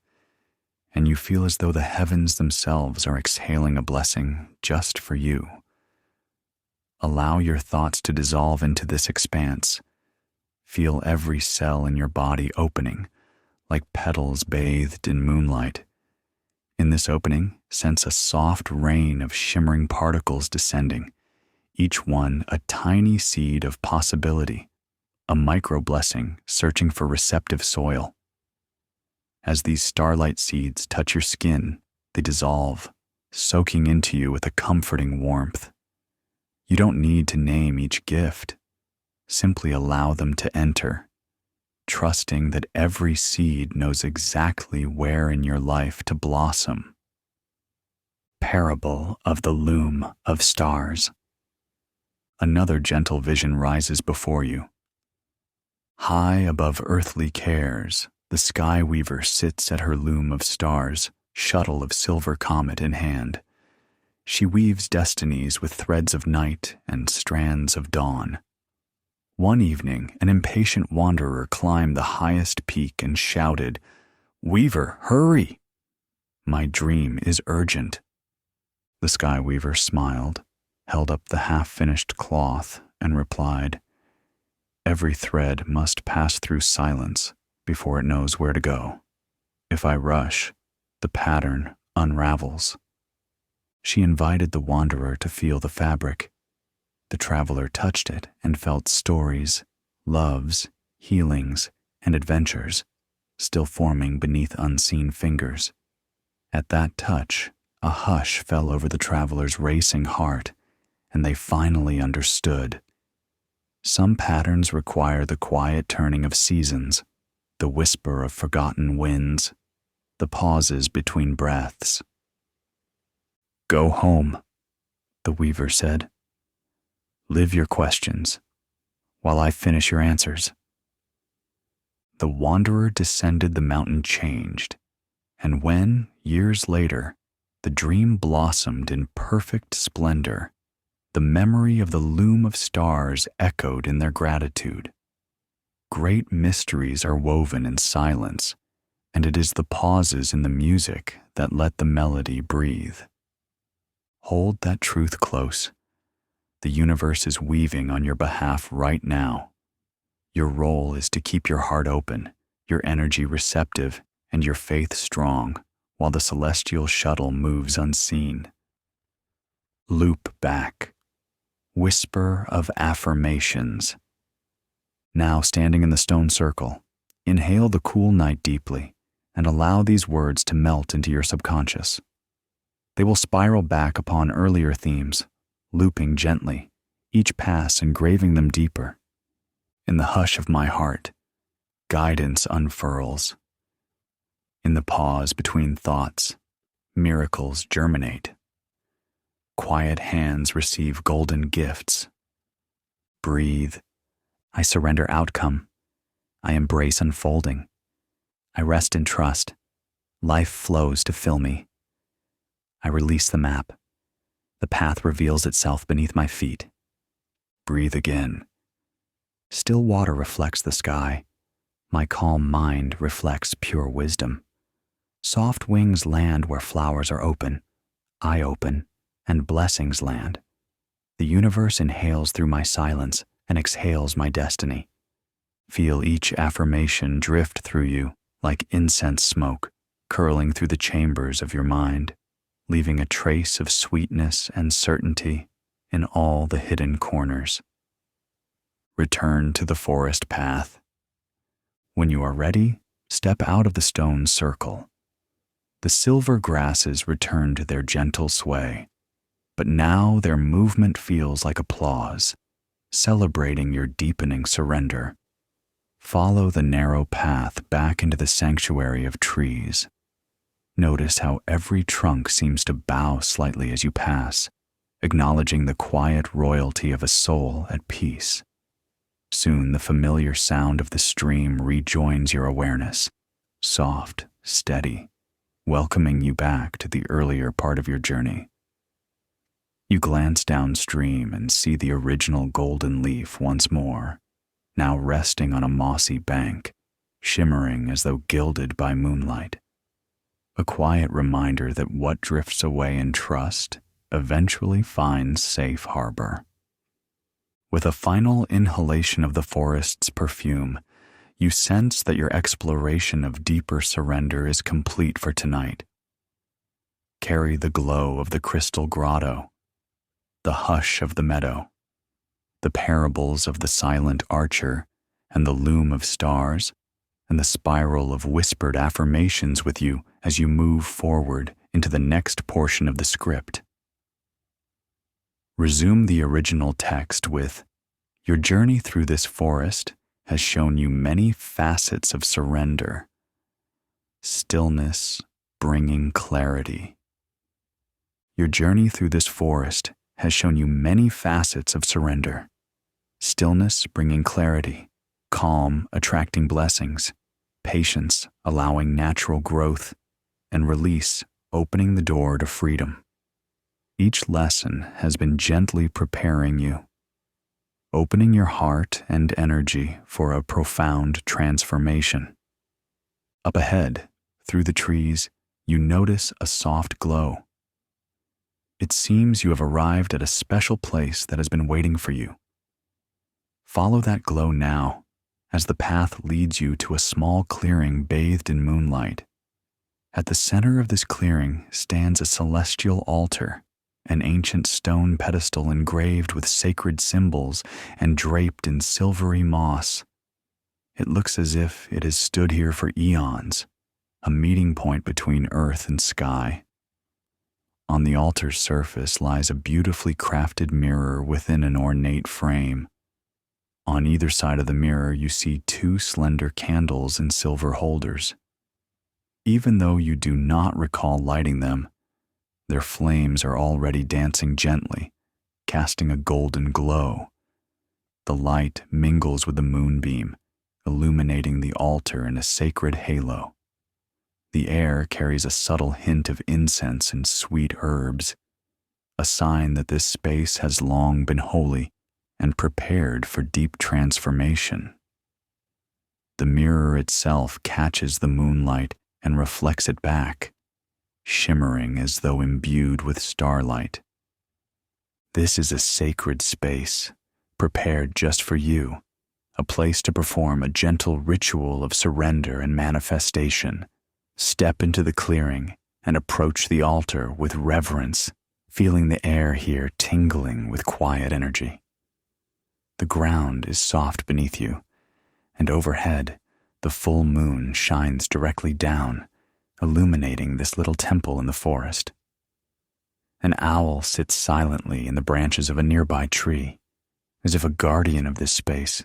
and you feel as though the heavens themselves are exhaling a blessing just for you. Allow your thoughts to dissolve into this expanse. Feel every cell in your body opening, like petals bathed in moonlight. In this opening, sense a soft rain of shimmering particles descending, each one a tiny seed of possibility, a micro-blessing searching for receptive soil. As these starlight seeds touch your skin, they dissolve, soaking into you with a comforting warmth. You don't need to name each gift. Simply allow them to enter, trusting that every seed knows exactly where in your life to blossom. Parable of the Loom of Stars. Another gentle vision rises before you. High above earthly cares, the sky weaver sits at her loom of stars, shuttle of silver comet in hand. She weaves destinies with threads of night and strands of dawn. One evening, an impatient wanderer climbed the highest peak and shouted, "Weaver, hurry! My dream is urgent." The sky weaver smiled, held up the half-finished cloth, and replied, "Every thread must pass through silence before it knows where to go. If I rush, the pattern unravels." She invited the wanderer to feel the fabric. The traveler touched it and felt stories, loves, healings, and adventures still forming beneath unseen fingers. At that touch, a hush fell over the traveler's racing heart, and they finally understood. Some patterns require the quiet turning of seasons, the whisper of forgotten winds, the pauses between breaths. "Go home," the weaver said. "Live your questions, while I finish your answers." The wanderer descended the mountain changed, and when, years later, the dream blossomed in perfect splendor, the memory of the loom of stars echoed in their gratitude. Great mysteries are woven in silence, and it is the pauses in the music that let the melody breathe. Hold that truth close. The universe is weaving on your behalf right now. Your role is to keep your heart open, your energy receptive, and your faith strong, while the celestial shuttle moves unseen. Loop back. Whisper of affirmations. Now, standing in the stone circle, inhale the cool night deeply and allow these words to melt into your subconscious. They will spiral back upon earlier themes, looping gently, each pass engraving them deeper. In the hush of my heart, guidance unfurls. In the pause between thoughts, miracles germinate. Quiet hands receive golden gifts. Breathe. I surrender outcome. I embrace unfolding. I rest in trust. Life flows to fill me. I release the map. The path reveals itself beneath my feet. Breathe again. Still water reflects the sky. My calm mind reflects pure wisdom. Soft wings land where flowers are open. I open, and blessings land. The universe inhales through my silence and exhales my destiny. Feel each affirmation drift through you like incense smoke, curling through the chambers of your mind, leaving a trace of sweetness and certainty in all the hidden corners. Return to the forest path. When you are ready, step out of the stone circle. The silver grasses return to their gentle sway, but now their movement feels like applause, celebrating your deepening surrender. Follow the narrow path back into the sanctuary of trees. Notice how every trunk seems to bow slightly as you pass, acknowledging the quiet royalty of a soul at peace. Soon the familiar sound of the stream rejoins your awareness, soft, steady, welcoming you back to the earlier part of your journey. You glance downstream and see the original golden leaf once more, now resting on a mossy bank, shimmering as though gilded by moonlight. A quiet reminder that what drifts away in trust eventually finds safe harbor. With a final inhalation of the forest's perfume, you sense that your exploration of deeper surrender is complete for tonight. Carry the glow of the crystal grotto, the hush of the meadow, the parables of the silent archer, and the loom of stars, and the spiral of whispered affirmations with you as you move forward into the next portion of the script. Resume the original text with, "Your journey through this forest has shown you many facets of surrender. Stillness bringing clarity." Your journey through this forest has shown you many facets of surrender. Stillness bringing clarity, calm attracting blessings, patience allowing natural growth, and release opening the door to freedom. Each lesson has been gently preparing you, opening your heart and energy for a profound transformation. Up ahead, through the trees, you notice a soft glow. It seems you have arrived at a special place that has been waiting for you. Follow that glow now, as the path leads you to a small clearing bathed in moonlight. At the center of this clearing stands a celestial altar, an ancient stone pedestal engraved with sacred symbols and draped in silvery moss. It looks as if it has stood here for eons, a meeting point between earth and sky. On the altar's surface lies a beautifully crafted mirror within an ornate frame. On either side of the mirror, you see two slender candles in silver holders. Even though you do not recall lighting them, their flames are already dancing gently, casting a golden glow. The light mingles with the moonbeam, illuminating the altar in a sacred halo. The air carries a subtle hint of incense and sweet herbs, a sign that this space has long been holy and prepared for deep transformation. The mirror itself catches the moonlight and reflects it back, shimmering as though imbued with starlight. This is a sacred space, prepared just for you, a place to perform a gentle ritual of surrender and manifestation. Step into the clearing and approach the altar with reverence, feeling the air here tingling with quiet energy. The ground is soft beneath you, and overhead, the full moon shines directly down, illuminating this little temple in the forest. An owl sits silently in the branches of a nearby tree, as if a guardian of this space,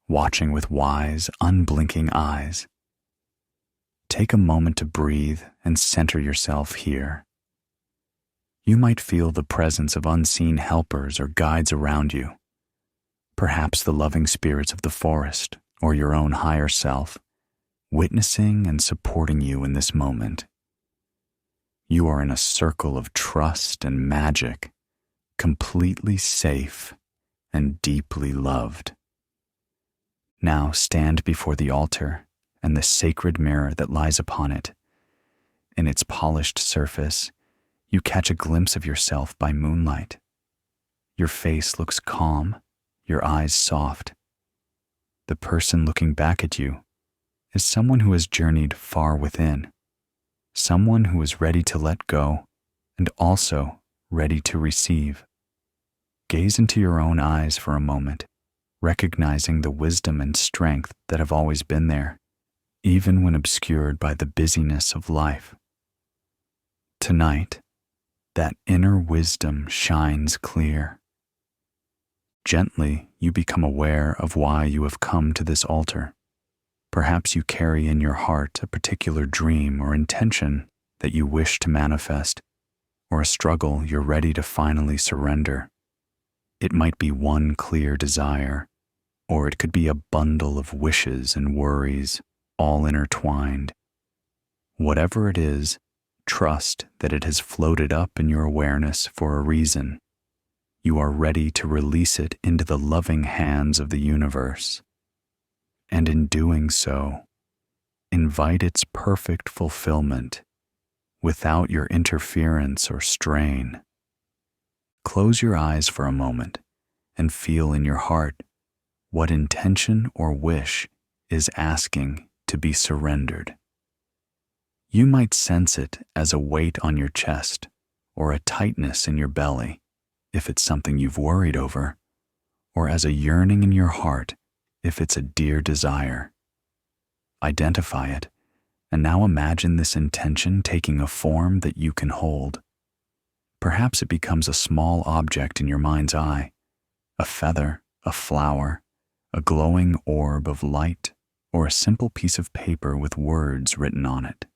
watching with wise, unblinking eyes. Take a moment to breathe and center yourself here. You might feel the presence of unseen helpers or guides around you, perhaps the loving spirits of the forest or your own higher self, witnessing and supporting you in this moment. You are in a circle of trust and magic, completely safe and deeply loved. Now stand before the altar and the sacred mirror that lies upon it. In its polished surface, you catch a glimpse of yourself by moonlight. Your face looks calm, your eyes soft. The person looking back at you is someone who has journeyed far within, someone who is ready to let go and also ready to receive. Gaze into your own eyes for a moment, recognizing the wisdom and strength that have always been there, even when obscured by the busyness of life. Tonight, that inner wisdom shines clear. Gently, you become aware of why you have come to this altar. Perhaps you carry in your heart a particular dream or intention that you wish to manifest, or a struggle you're ready to finally surrender. It might be one clear desire, or it could be a bundle of wishes and worries, all intertwined. Whatever it is, trust that it has floated up in your awareness for a reason, You are ready to release it into the loving hands of the universe. And in doing so, invite its perfect fulfillment without your interference or strain. Close your eyes for a moment and feel in your heart what intention or wish is asking to be surrendered. You might sense it as a weight on your chest or a tightness in your belly if it's something you've worried over, or as a yearning in your heart if it's a dear desire. Identify it, and now imagine this intention taking a form that you can hold. Perhaps it becomes a small object in your mind's eye, a feather, a flower, a glowing orb of light, or a simple piece of paper with words written on it.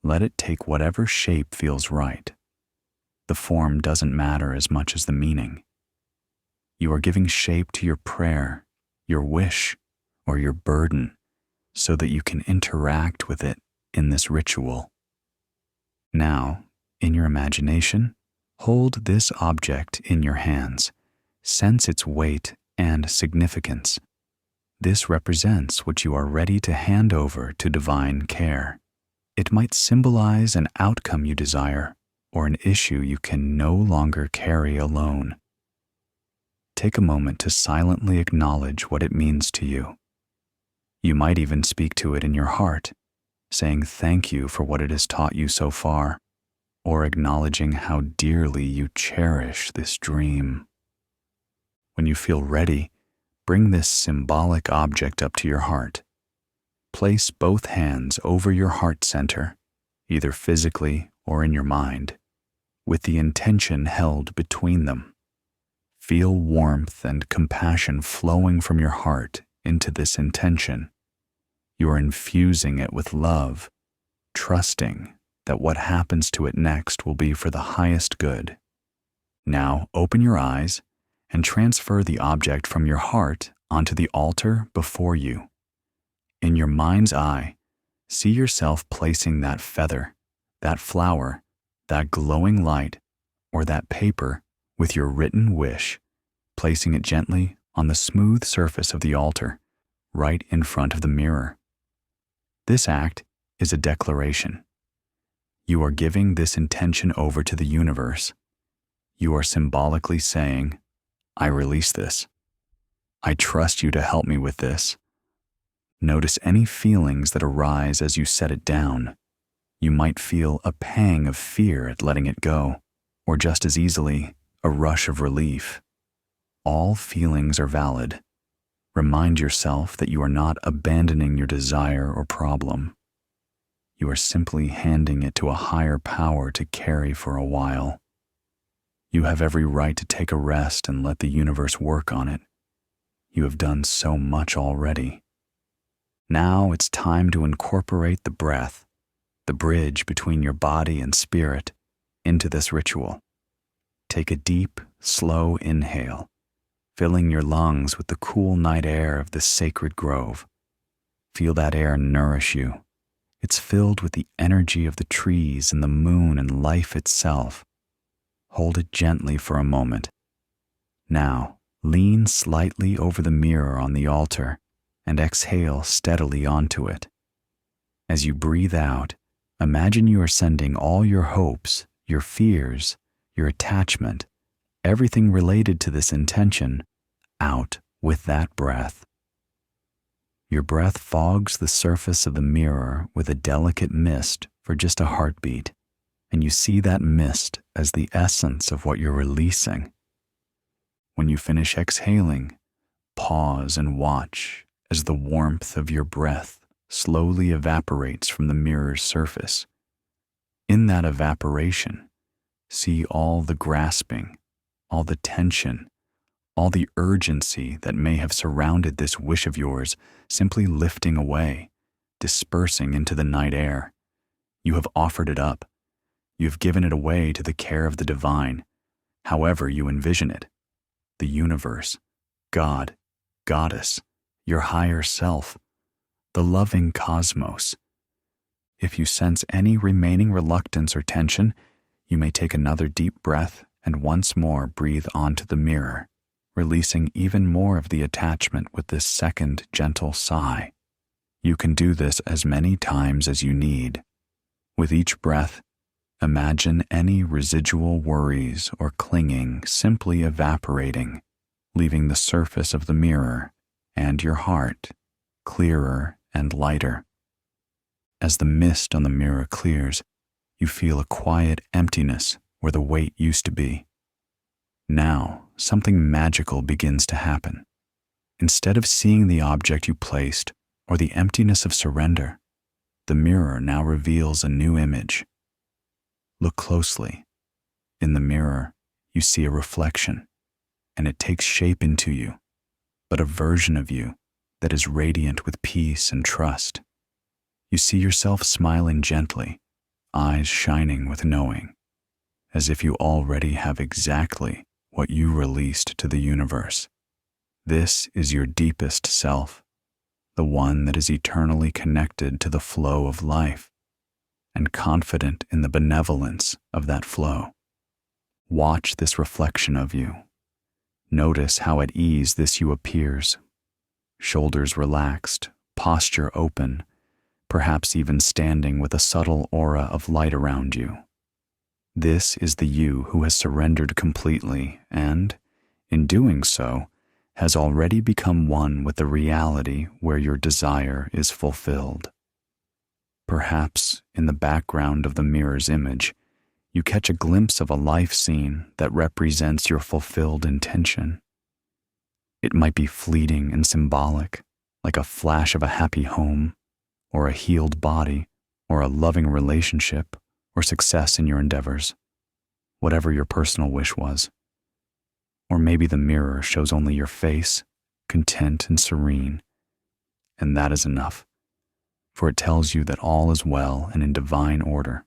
Let it take whatever shape feels right. The form doesn't matter as much as the meaning. You are giving shape to your prayer, your wish, or your burden so that you can interact with it in this ritual. Now, in your imagination, hold this object in your hands. Sense its weight and significance. This represents what you are ready to hand over to divine care. It might symbolize an outcome you desire or an issue you can no longer carry alone. Take a moment to silently acknowledge what it means to you. You might even speak to it in your heart, saying thank you for what it has taught you so far, or acknowledging how dearly you cherish this dream. When you feel ready, bring this symbolic object up to your heart. Place both hands over your heart center, either physically or in your mind, with the intention held between them. Feel warmth and compassion flowing from your heart into this intention. You are infusing it with love, trusting that what happens to it next will be for the highest good. Now open your eyes and transfer the object from your heart onto the altar before you. In your mind's eye, see yourself placing that feather, that flower, that glowing light, or that paper with your written wish, placing it gently on the smooth surface of the altar, right in front of the mirror. This act is a declaration. You are giving this intention over to the universe. You are symbolically saying, I release this. I trust you to help me with this. Notice any feelings that arise as you set it down. You might feel a pang of fear at letting it go, or just as easily, a rush of relief. All feelings are valid. Remind yourself that you are not abandoning your desire or problem. You are simply handing it to a higher power to carry for a while. You have every right to take a rest and let the universe work on it. You have done so much already. Now it's time to incorporate the breath, the bridge between your body and spirit, into this ritual. Take a deep, slow inhale, filling your lungs with the cool night air of this sacred grove. Feel that air nourish you. It's filled with the energy of the trees and the moon and life itself. Hold it gently for a moment. Now, lean slightly over the mirror on the altar and exhale steadily onto it. As you breathe out, imagine you are sending all your hopes, your fears, your attachment, everything related to this intention, out with that breath. Your breath fogs the surface of the mirror with a delicate mist for just a heartbeat, and you see that mist as the essence of what you're releasing. When you finish exhaling, pause and watch as the warmth of your breath slowly evaporates from the mirror's surface. In that evaporation, see all the grasping, all the tension, all the urgency that may have surrounded this wish of yours simply lifting away, dispersing into the night air. You have offered it up. You have given it away to the care of the divine, however you envision it, the universe, God, Goddess, your higher self, the loving cosmos. If you sense any remaining reluctance or tension, you may take another deep breath and once more breathe onto the mirror, releasing even more of the attachment with this second gentle sigh. You can do this as many times as you need. With each breath, imagine any residual worries or clinging simply evaporating, leaving the surface of the mirror and your heart clearer and lighter. As the mist on the mirror clears, you feel a quiet emptiness where the weight used to be. Now, something magical begins to happen. Instead of seeing the object you placed or the emptiness of surrender, the mirror now reveals a new image. Look closely. In the mirror, you see a reflection, and it takes shape into you, but a version of you that is radiant with peace and trust. You see yourself smiling gently, eyes shining with knowing, as if you already have exactly what you released to the universe. This is your deepest self, the one that is eternally connected to the flow of life and confident in the benevolence of that flow. Watch this reflection of you. Notice how at ease this you appears. Shoulders relaxed, posture open, perhaps even standing with a subtle aura of light around you. This is the you who has surrendered completely and, in doing so, has already become one with the reality where your desire is fulfilled. Perhaps, in the background of the mirror's image, you catch a glimpse of a life scene that represents your fulfilled intention. It might be fleeting and symbolic, like a flash of a happy home, or a healed body, or a loving relationship, or success in your endeavors, whatever your personal wish was. Or maybe the mirror shows only your face, content and serene, and that is enough, for it tells you that all is well and in divine order.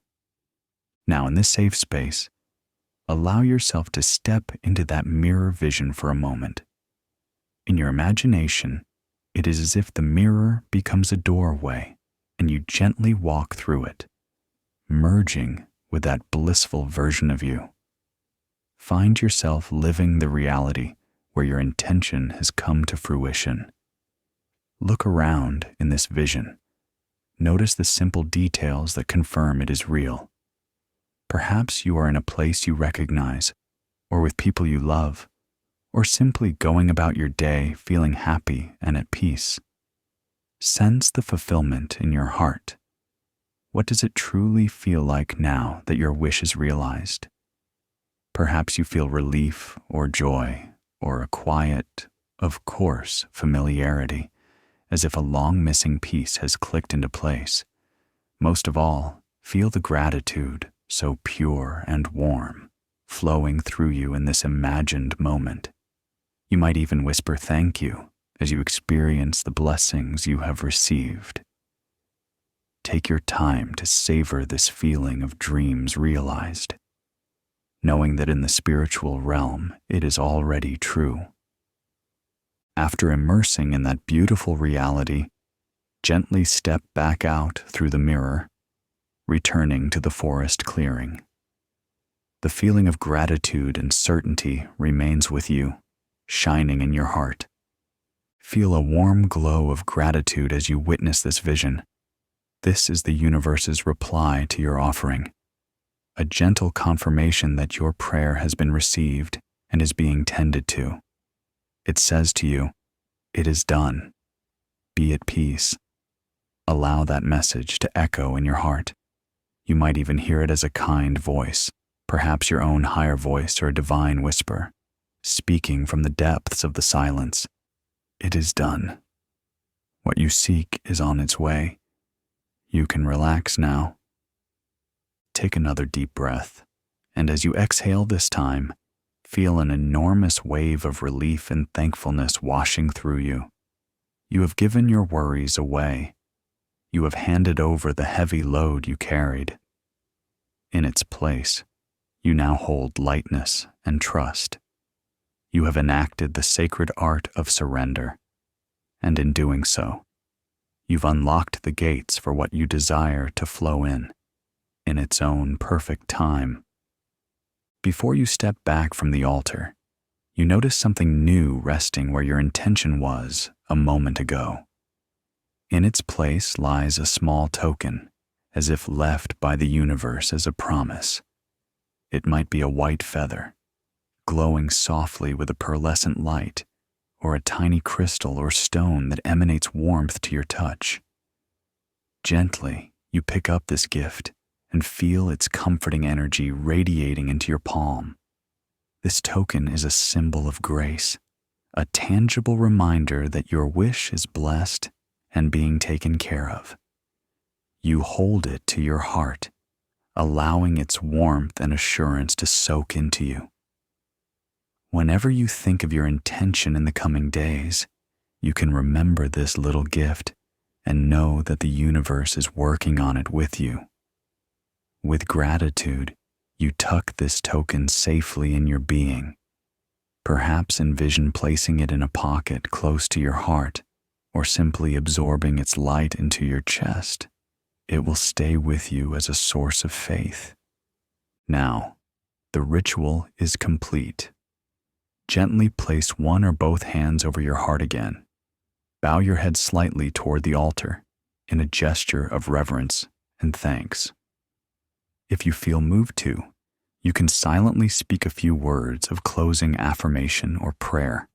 Now, in this safe space, allow yourself to step into that mirror vision for a moment. In your imagination, it is as if the mirror becomes a doorway and you gently walk through it, merging with that blissful version of you. Find yourself living the reality where your intention has come to fruition. Look around in this vision. Notice the simple details that confirm it is real. Perhaps you are in a place you recognize, or with people you love, or simply going about your day feeling happy and at peace. Sense the fulfillment in your heart. What does it truly feel like now that your wish is realized? Perhaps you feel relief or joy, or a quiet, of course, familiarity, as if a long-missing piece has clicked into place. Most of all, feel the gratitude, so pure and warm, flowing through you in this imagined moment. You might even whisper thank you as you experience the blessings you have received. Take your time to savor this feeling of dreams realized, knowing that in the spiritual realm it is already true. After immersing in that beautiful reality, gently step back out through the mirror, returning to the forest clearing. The feeling of gratitude and certainty remains with you, shining in your heart. Feel a warm glow of gratitude as you witness this vision. This is the universe's reply to your offering, a gentle confirmation that your prayer has been received and is being tended to. It says to you, "It is done. Be at peace." Allow that message to echo in your heart. You might even hear it as a kind voice, perhaps your own higher voice or a divine whisper, speaking from the depths of the silence. It is done. What you seek is on its way. You can relax now. Take another deep breath, and as you exhale this time, feel an enormous wave of relief and thankfulness washing through you. You have given your worries away. You have handed over the heavy load you carried. In its place, you now hold lightness and trust. You have enacted the sacred art of surrender, and in doing so, you've unlocked the gates for what you desire to flow in its own perfect time. Before you step back from the altar, you notice something new resting where your intention was a moment ago. In its place lies a small token, as if left by the universe as a promise. It might be a white feather, glowing softly with a pearlescent light, or a tiny crystal or stone that emanates warmth to your touch. Gently, you pick up this gift and feel its comforting energy radiating into your palm. This token is a symbol of grace, a tangible reminder that your wish is blessed and being taken care of. You hold it to your heart, allowing its warmth and assurance to soak into you. Whenever you think of your intention in the coming days, you can remember this little gift and know that the universe is working on it with you. With gratitude, you tuck this token safely in your being. Perhaps envision placing it in a pocket close to your heart, or simply absorbing its light into your chest. It will stay with you as a source of faith. Now, the ritual is complete. Gently place one or both hands over your heart again. Bow your head slightly toward the altar in a gesture of reverence and thanks. If you feel moved to, you can silently speak a few words of closing affirmation or prayer.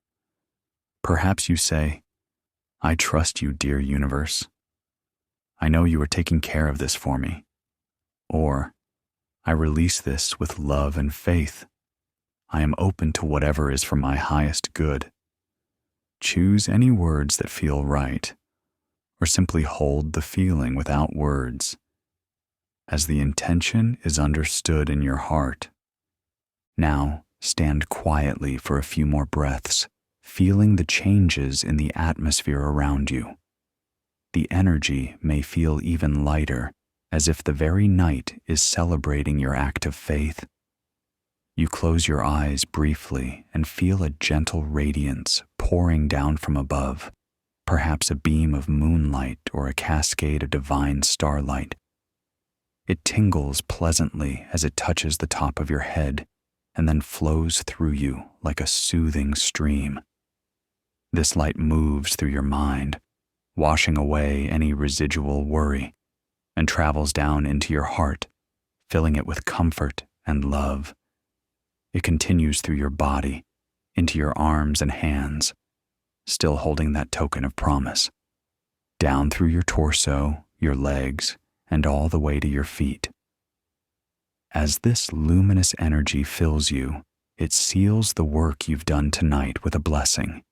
Perhaps you say, "I trust you, dear universe. I know you are taking care of this for me." Or, "I release this with love and faith. I am open to whatever is for my highest good." Choose any words that feel right, or simply hold the feeling without words, as the intention is understood in your heart. Now, stand quietly for a few more breaths, feeling the changes in the atmosphere around you. The energy may feel even lighter, as if the very night is celebrating your act of faith. You close your eyes briefly and feel a gentle radiance pouring down from above, perhaps a beam of moonlight or a cascade of divine starlight. It tingles pleasantly as it touches the top of your head and then flows through you like a soothing stream. This light moves through your mind, washing away any residual worry, and travels down into your heart, filling it with comfort and love. It continues through your body, into your arms and hands, still holding that token of promise, down through your torso, your legs, and all the way to your feet. As this luminous energy fills you, it seals the work you've done tonight with a blessing.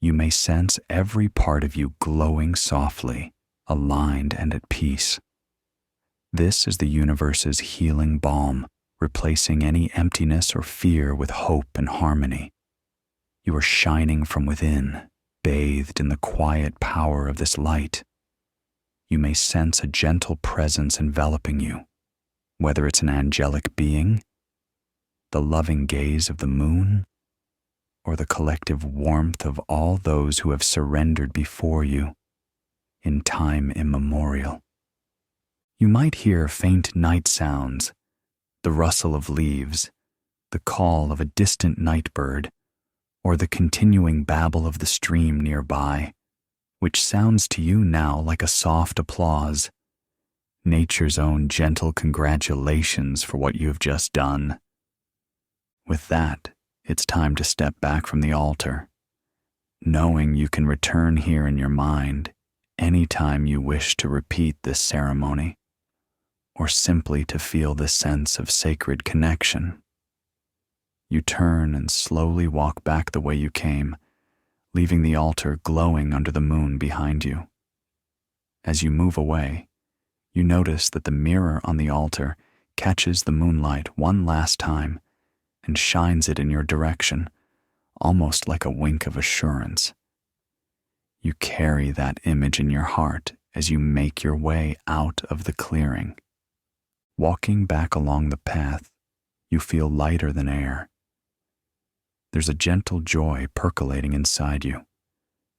You may sense every part of you glowing softly, aligned and at peace. This is the universe's healing balm, replacing any emptiness or fear with hope and harmony. You are shining from within, bathed in the quiet power of this light. You may sense a gentle presence enveloping you, whether it's an angelic being, the loving gaze of the moon, or the collective warmth of all those who have surrendered before you in time immemorial. You might hear faint night sounds, the rustle of leaves, the call of a distant night bird, or the continuing babble of the stream nearby, which sounds to you now like a soft applause, nature's own gentle congratulations for what you have just done. With that, it's time to step back from the altar, knowing you can return here in your mind anytime you wish to repeat this ceremony, or simply to feel the sense of sacred connection. You turn and slowly walk back the way you came, leaving the altar glowing under the moon behind you. As you move away, you notice that the mirror on the altar catches the moonlight one last time and shines it in your direction, almost like a wink of assurance. You carry that image in your heart as you make your way out of the clearing. Walking back along the path, you feel lighter than air. There's a gentle joy percolating inside you,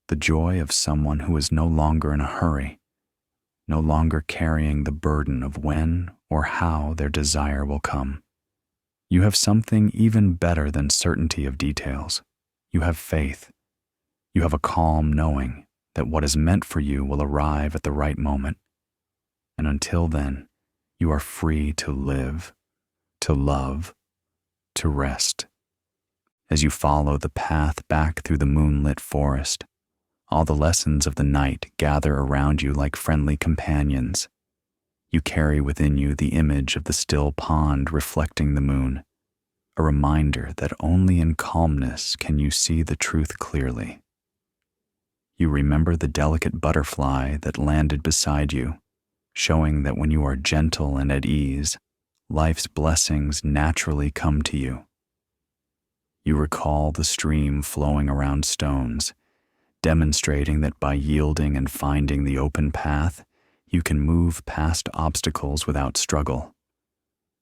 the joy of someone who is no longer in a hurry, no longer carrying the burden of when or how their desire will come. You have something even better than certainty of details. You have faith. You have a calm knowing that what is meant for you will arrive at the right moment. And until then, you are free to live, to love, to rest. As you follow the path back through the moonlit forest, all the lessons of the night gather around you like friendly companions. You carry within you the image of the still pond reflecting the moon, a reminder that only in calmness can you see the truth clearly. You remember the delicate butterfly that landed beside you, showing that when you are gentle and at ease, life's blessings naturally come to you. You recall the stream flowing around stones, demonstrating that by yielding and finding the open path, you can move past obstacles without struggle.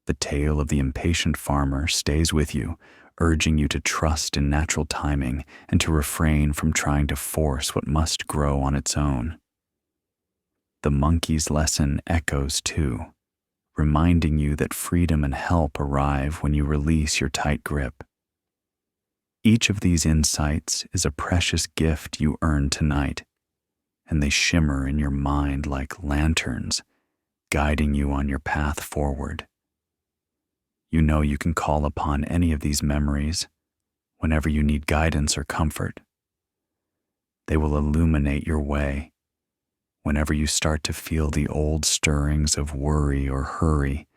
The tale of the impatient farmer stays with you, urging you to trust in natural timing and to refrain from trying to force what must grow on its own. The monkey's lesson echoes too, reminding you that freedom and help arrive when you release your tight grip. Each of these insights is a precious gift you earn tonight, and they shimmer in your mind like lanterns, guiding you on your path forward. You know you can call upon any of these memories whenever you need guidance or comfort. They will illuminate your way whenever you start to feel the old stirrings of worry or hurry,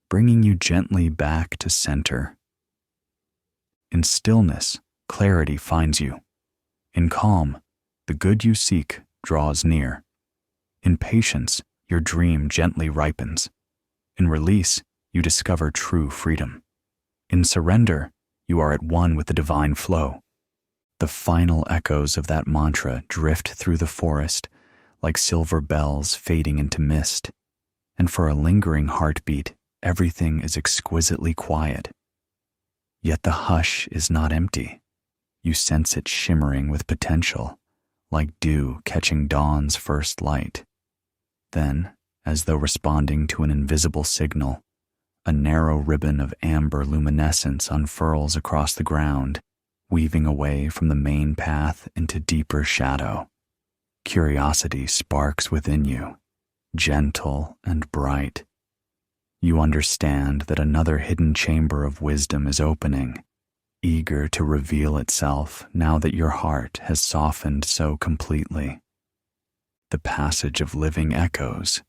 bringing you gently back to center. In stillness, clarity finds you. In calm, the good you seek draws near. In patience, your dream gently ripens. In release, you discover true freedom. In surrender, you are at one with the divine flow. The final echoes of that mantra drift through the forest like silver bells fading into mist, and for a lingering heartbeat, everything is exquisitely quiet. Yet the hush is not empty. You sense it shimmering with potential, like dew catching dawn's first light. Then, as though responding to an invisible signal, a narrow ribbon of amber luminescence unfurls across the ground, weaving away from the main path into deeper shadow. Curiosity sparks within you, gentle and bright. You understand that another hidden chamber of wisdom is opening, eager to reveal itself now that your heart has softened so completely. The passage of living echoes.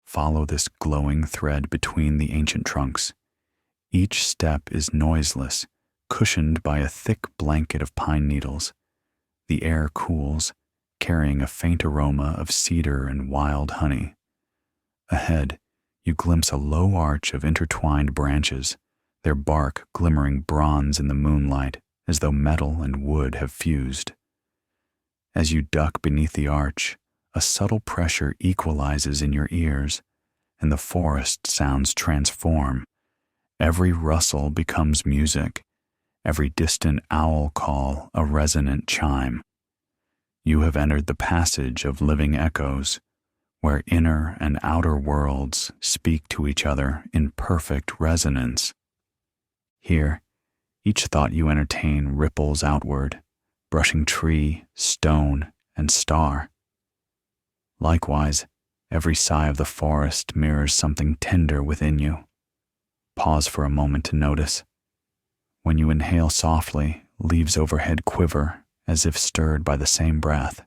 Follow this glowing thread between the ancient trunks. Each step is noiseless, cushioned by a thick blanket of pine needles. The air cools, carrying a faint aroma of cedar and wild honey. Ahead, you glimpse a low arch of intertwined branches, their bark glimmering bronze in the moonlight as though metal and wood have fused. As you duck beneath the arch, a subtle pressure equalizes in your ears, and the forest sounds transform. Every rustle becomes music, every distant owl call a resonant chime. You have entered the passage of living echoes, where inner and outer worlds speak to each other in perfect resonance. Here, each thought you entertain ripples outward, brushing tree, stone, and star. Likewise, every sigh of the forest mirrors something tender within you. Pause for a moment to notice. When you inhale softly, leaves overhead quiver as if stirred by the same breath.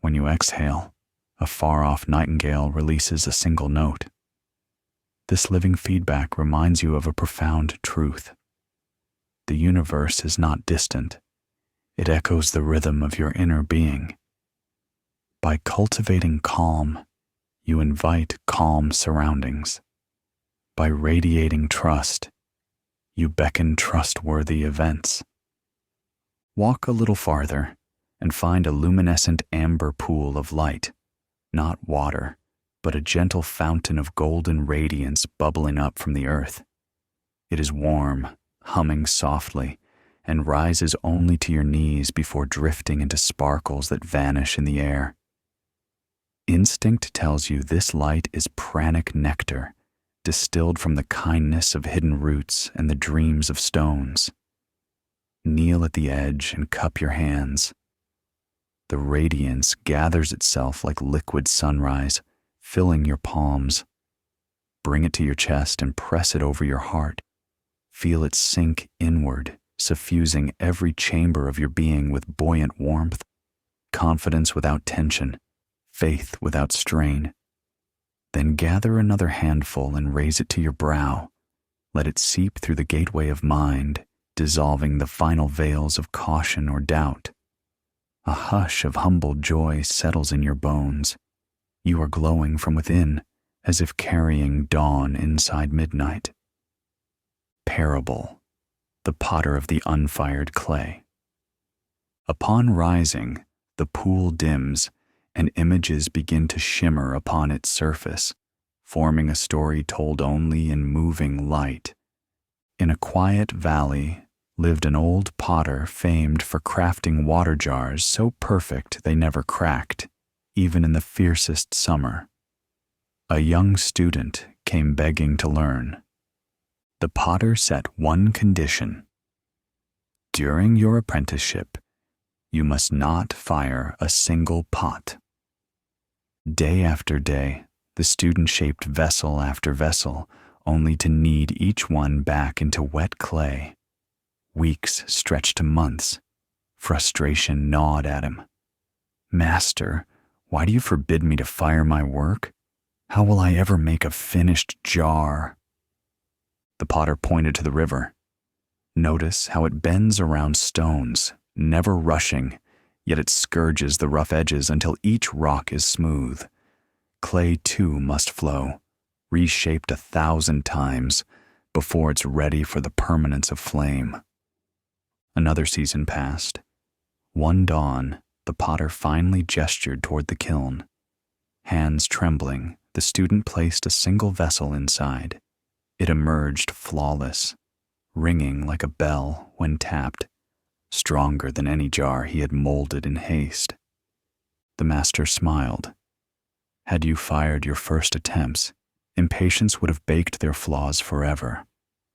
When you exhale, a far-off nightingale releases a single note. This living feedback reminds you of a profound truth. The universe is not distant. It echoes the rhythm of your inner being. By cultivating calm, you invite calm surroundings. By radiating trust, you beckon trustworthy events. Walk a little farther and find a luminescent amber pool of light, not water, but a gentle fountain of golden radiance bubbling up from the earth. It is warm, humming softly, and rises only to your knees before drifting into sparkles that vanish in the air. Instinct tells you this light is pranic nectar, distilled from the kindness of hidden roots and the dreams of stones. Kneel at the edge and cup your hands. The radiance gathers itself like liquid sunrise, filling your palms. Bring it to your chest and press it over your heart. Feel it sink inward, suffusing every chamber of your being with buoyant warmth, confidence without tension, faith without strain. Then gather another handful and raise it to your brow. Let it seep through the gateway of mind, dissolving the final veils of caution or doubt. A hush of humble joy settles in your bones. You are glowing from within, as if carrying dawn inside midnight. Parable, the potter of the unfired clay. Upon rising, the pool dims, and images begin to shimmer upon its surface, forming a story told only in moving light. In a quiet valley lived an old potter famed for crafting water jars so perfect they never cracked, even in the fiercest summer. A young student came begging to learn. The potter set one condition. During your apprenticeship, you must not fire a single pot. Day after day, the student shaped vessel after vessel, only to knead each one back into wet clay. Weeks stretched to months. Frustration gnawed at him. Master, why do you forbid me to fire my work? How will I ever make a finished jar? The potter pointed to the river. Notice how it bends around stones, never rushing, yet it scourges the rough edges until each rock is smooth. Clay too must flow, reshaped 1,000 times before it's ready for the permanence of flame. Another season passed. One dawn, the potter finally gestured toward the kiln. Hands trembling, the student placed a single vessel inside. It emerged flawless, ringing like a bell when tapped, stronger than any jar he had molded in haste. The master smiled. Had you fired your first attempts, impatience would have baked their flaws forever.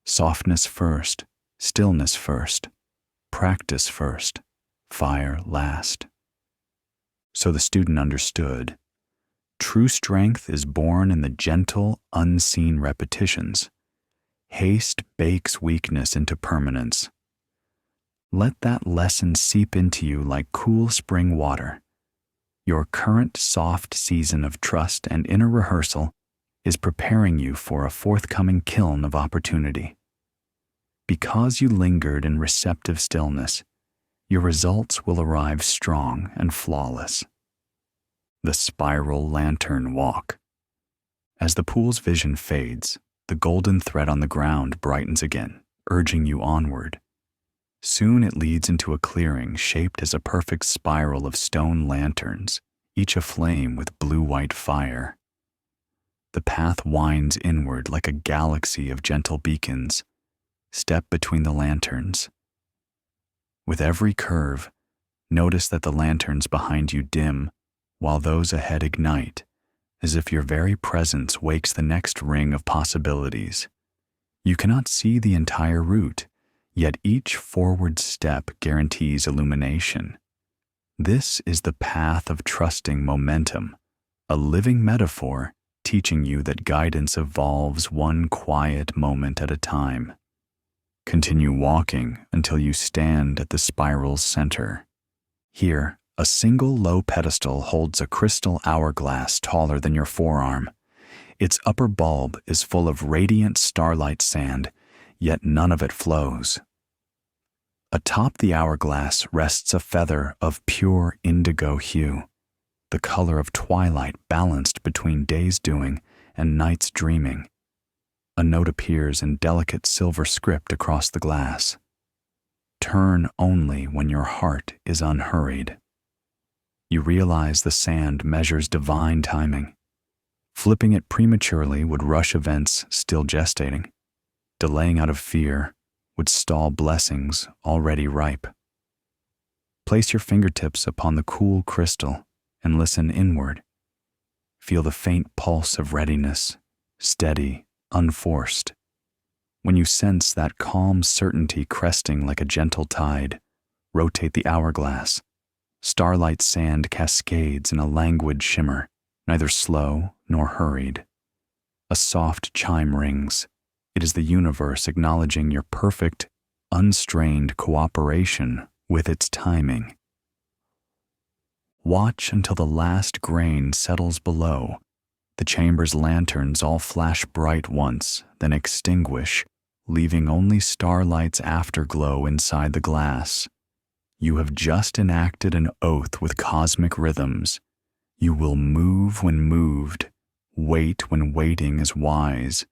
Softness first, stillness first, practice first, fire last. So the student understood. True strength is born in the gentle, unseen repetitions. Haste bakes weakness into permanence. Let that lesson seep into you like cool spring water. Your current soft season of trust and inner rehearsal is preparing you for a forthcoming kiln of opportunity. Because you lingered in receptive stillness, your results will arrive strong and flawless. The spiral lantern walk. As the pool's vision fades, the golden thread on the ground brightens again, urging you onward. Soon it leads into a clearing shaped as a perfect spiral of stone lanterns, each aflame with blue-white fire. The path winds inward like a galaxy of gentle beacons. Step between the lanterns. With every curve, notice that the lanterns behind you dim, while those ahead ignite, as if your very presence wakes the next ring of possibilities. You cannot see the entire route, yet each forward step guarantees illumination. This is the path of trusting momentum, a living metaphor teaching you that guidance evolves one quiet moment at a time. Continue walking until you stand at the spiral's center. Here, a single low pedestal holds a crystal hourglass taller than your forearm. Its upper bulb is full of radiant starlight sand, yet none of it flows. Atop the hourglass rests a feather of pure indigo hue, the color of twilight balanced between day's doing and night's dreaming. A note appears in delicate silver script across the glass. Turn only when your heart is unhurried. You realize the sand measures divine timing. Flipping it prematurely would rush events still gestating. Delaying out of fear would stall blessings already ripe. Place your fingertips upon the cool crystal and listen inward. Feel the faint pulse of readiness, steady, unforced. When you sense that calm certainty cresting like a gentle tide, rotate the hourglass. Starlight sand cascades in a languid shimmer, neither slow nor hurried. A soft chime rings. It is the universe acknowledging your perfect, unstrained cooperation with its timing. Watch until the last grain settles below. The chamber's lanterns all flash bright once, then extinguish, leaving only starlight's afterglow inside the glass. You have just enacted an oath with cosmic rhythms. You will move when moved, wait when waiting is wise,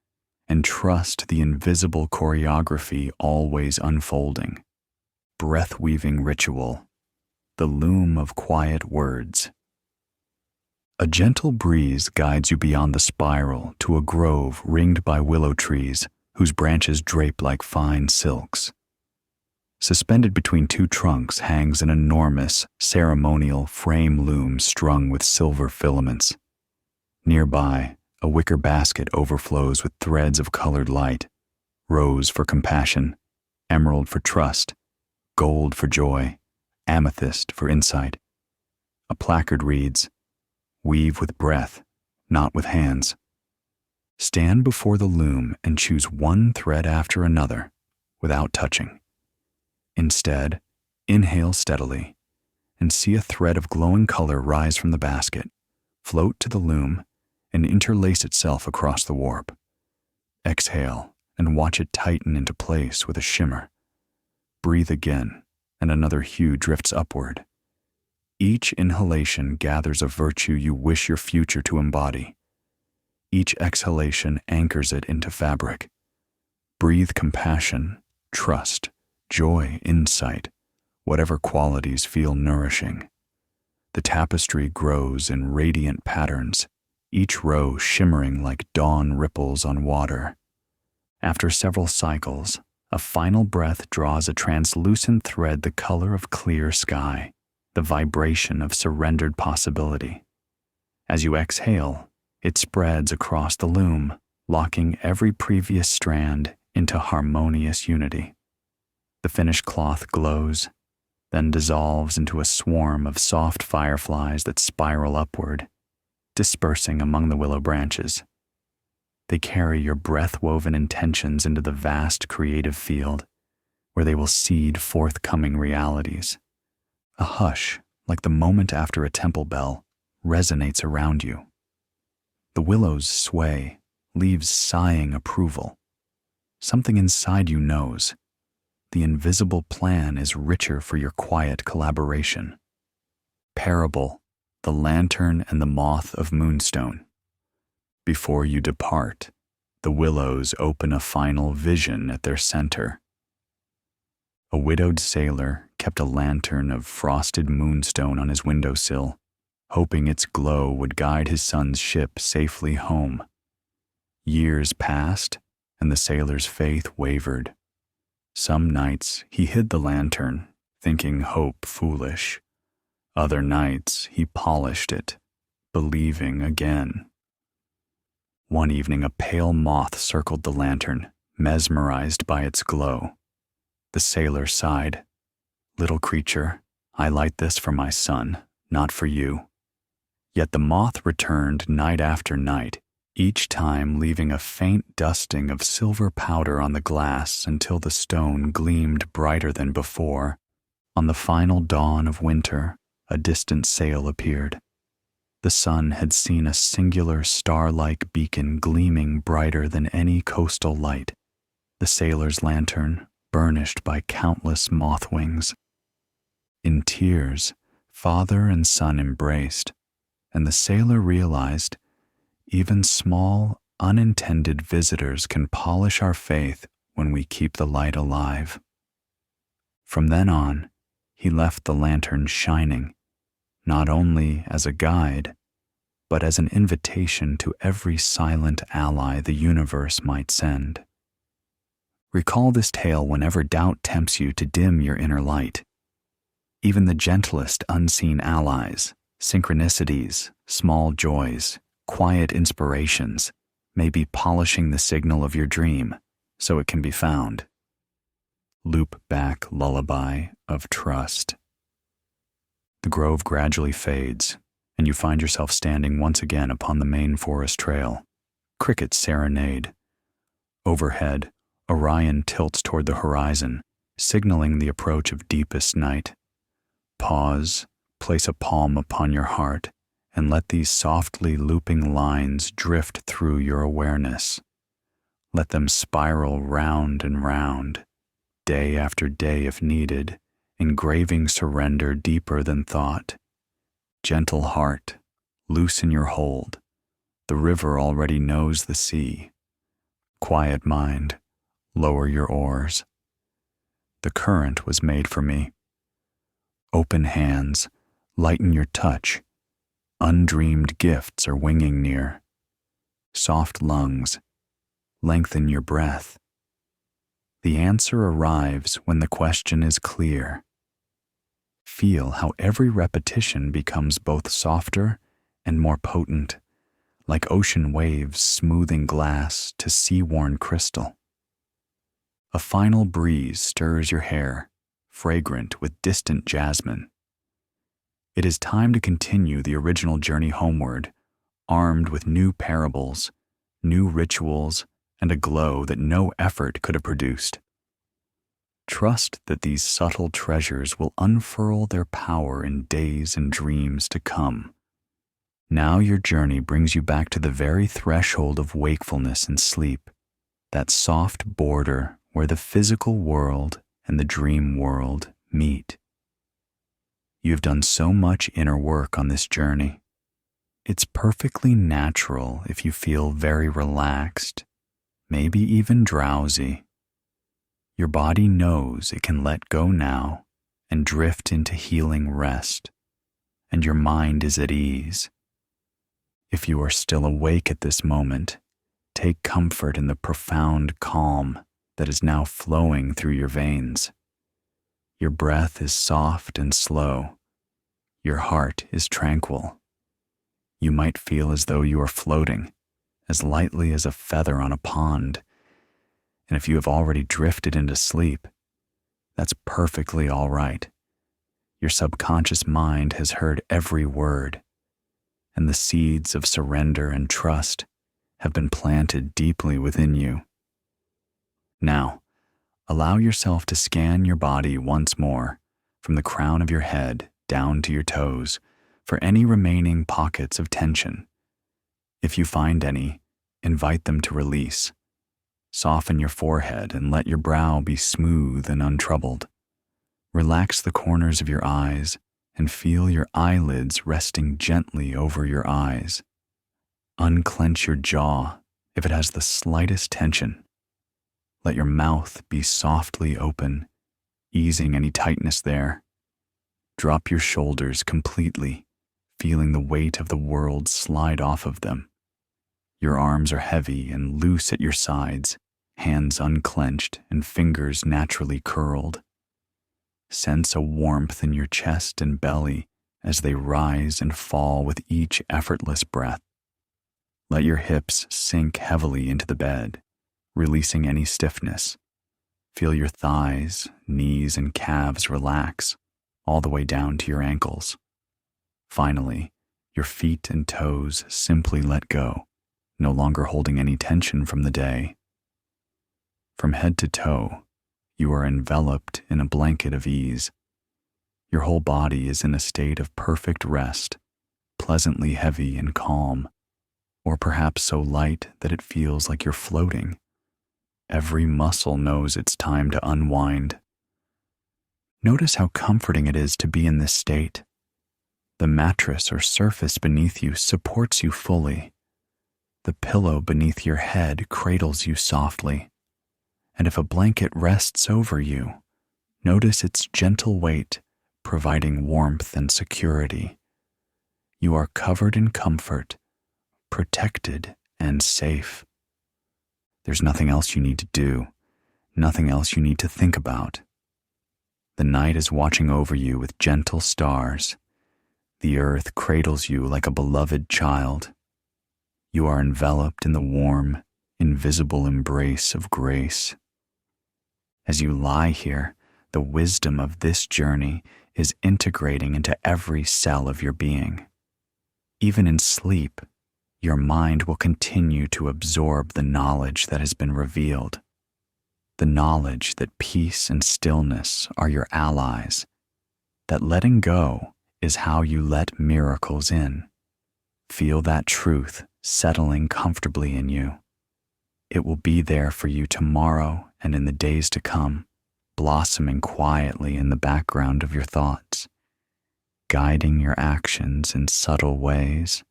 and trust the invisible choreography always unfolding. Breath-weaving ritual, the loom of quiet words. A gentle breeze guides you beyond the spiral to a grove ringed by willow trees whose branches drape like fine silks. Suspended between two trunks hangs an enormous, ceremonial frame loom strung with silver filaments. Nearby, a wicker basket overflows with threads of colored light, rose for compassion, emerald for trust, gold for joy, amethyst for insight. A placard reads, "Weave with breath, not with hands." Stand before the loom and choose one thread after another, without touching. Instead, inhale steadily and see a thread of glowing color rise from the basket, float to the loom, and interlace itself across the warp. Exhale and watch it tighten into place with a shimmer. Breathe again, and another hue drifts upward. Each inhalation gathers a virtue you wish your future to embody. Each exhalation anchors it into fabric. Breathe compassion, trust, joy, insight, whatever qualities feel nourishing. The tapestry grows in radiant patterns, each row shimmering like dawn ripples on water. After several cycles, a final breath draws a translucent thread the color of clear sky, the vibration of surrendered possibility. As you exhale, it spreads across the loom, locking every previous strand into harmonious unity. The finished cloth glows, then dissolves into a swarm of soft fireflies that spiral upward, dispersing among the willow branches. They carry your breath-woven intentions into the vast creative field, where they will seed forthcoming realities. A hush, like the moment after a temple bell, resonates around you. The willows sway, leaves sighing approval. Something inside you knows. The invisible plan is richer for your quiet collaboration. Parable, the lantern and the moth of moonstone. Before you depart, the willows open a final vision at their center. A widowed sailor kept a lantern of frosted moonstone on his windowsill, hoping its glow would guide his son's ship safely home. Years passed, and the sailor's faith wavered. Some nights he hid the lantern, thinking hope foolish. Other nights he polished it, believing again. One evening a pale moth circled the lantern, mesmerized by its glow. The sailor sighed, "Little creature, I light this for my son, not for you." Yet the moth returned night after night, each time leaving a faint dusting of silver powder on the glass until the stone gleamed brighter than before. On the final dawn of winter, a distant sail appeared. The sun had seen a singular star-like beacon gleaming brighter than any coastal light, the sailor's lantern burnished by countless moth wings. In tears, father and son embraced, and the sailor realized even small, unintended visitors can polish our faith when we keep the light alive. From then on, he left the lantern shining, not only as a guide, but as an invitation to every silent ally the universe might send. Recall this tale whenever doubt tempts you to dim your inner light. Even the gentlest unseen allies, synchronicities, small joys, quiet inspirations, maybe polishing the signal of your dream so it can be found. Loop back lullaby of trust. The grove gradually fades, and you find yourself standing once again upon the main forest trail. Crickets serenade. Overhead, Orion tilts toward the horizon, signaling the approach of deepest night. Pause, place a palm upon your heart, and let these softly looping lines drift through your awareness. Let them spiral round and round, day after day if needed, engraving surrender deeper than thought. Gentle heart, loosen your hold. The river already knows the sea. Quiet mind, lower your oars. The current was made for me. Open hands, lighten your touch. Undreamed gifts are winging near. Soft lungs, lengthen your breath. The answer arrives when the question is clear. Feel how every repetition becomes both softer and more potent, like ocean waves smoothing glass to sea-worn crystal. A final breeze stirs your hair, fragrant with distant jasmine. It is time to continue the original journey homeward, armed with new parables, new rituals, and a glow that no effort could have produced. Trust that these subtle treasures will unfurl their power in days and dreams to come. Now your journey brings you back to the very threshold of wakefulness and sleep, that soft border where the physical world and the dream world meet. You have done so much inner work on this journey. It's perfectly natural if you feel very relaxed, maybe even drowsy. Your body knows it can let go now and drift into healing rest, and your mind is at ease. If you are still awake at this moment, take comfort in the profound calm that is now flowing through your veins. Your breath is soft and slow. Your heart is tranquil. You might feel as though you are floating, as lightly as a feather on a pond. And if you have already drifted into sleep, that's perfectly all right. Your subconscious mind has heard every word, and the seeds of surrender and trust have been planted deeply within you. Now, allow yourself to scan your body once more, from the crown of your head down to your toes, for any remaining pockets of tension. If you find any, invite them to release. Soften your forehead and let your brow be smooth and untroubled. Relax the corners of your eyes and feel your eyelids resting gently over your eyes. Unclench your jaw if it has the slightest tension. Let your mouth be softly open, easing any tightness there. Drop your shoulders completely, feeling the weight of the world slide off of them. Your arms are heavy and loose at your sides, hands unclenched and fingers naturally curled. Sense a warmth in your chest and belly as they rise and fall with each effortless breath. Let your hips sink heavily into the bed, releasing any stiffness. Feel your thighs, knees, and calves relax, all the way down to your ankles. Finally, your feet and toes simply let go, no longer holding any tension from the day. From head to toe, you are enveloped in a blanket of ease. Your whole body is in a state of perfect rest, pleasantly heavy and calm, or perhaps so light that it feels like you're floating. Every muscle knows it's time to unwind. Notice how comforting it is to be in this state. The mattress or surface beneath you supports you fully. The pillow beneath your head cradles you softly. And if a blanket rests over you, notice its gentle weight, providing warmth and security. You are covered in comfort, protected and safe. There's nothing else you need to do, nothing else you need to think about. The night is watching over you with gentle stars. The earth cradles you like a beloved child. You are enveloped in the warm, invisible embrace of grace. As you lie here, the wisdom of this journey is integrating into every cell of your being. Even in sleep, your mind will continue to absorb the knowledge that has been revealed, the knowledge that peace and stillness are your allies, that letting go is how you let miracles in. Feel that truth settling comfortably in you. It will be there for you tomorrow and in the days to come, blossoming quietly in the background of your thoughts, guiding your actions in subtle ways.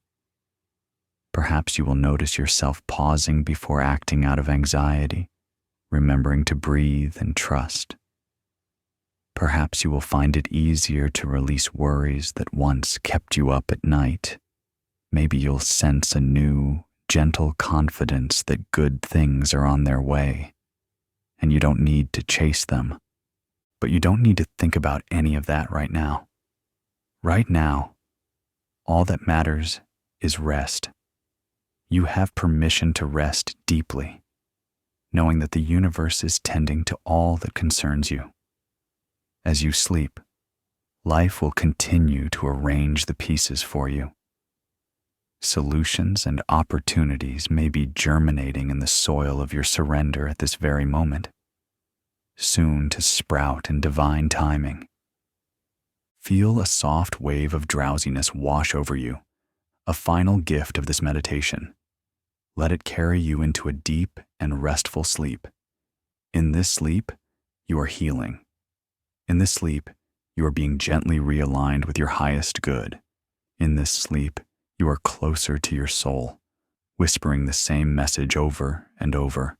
Perhaps you will notice yourself pausing before acting out of anxiety, remembering to breathe and trust. Perhaps you will find it easier to release worries that once kept you up at night. Maybe you'll sense a new, gentle confidence that good things are on their way, and you don't need to chase them. But you don't need to think about any of that right now. Right now, all that matters is rest. You have permission to rest deeply, knowing that the universe is tending to all that concerns you. As you sleep, life will continue to arrange the pieces for you. Solutions and opportunities may be germinating in the soil of your surrender at this very moment, soon to sprout in divine timing. Feel a soft wave of drowsiness wash over you, a final gift of this meditation. Let it carry you into a deep and restful sleep. In this sleep, you are healing. In this sleep, you are being gently realigned with your highest good. In this sleep, you are closer to your soul, whispering the same message over and over.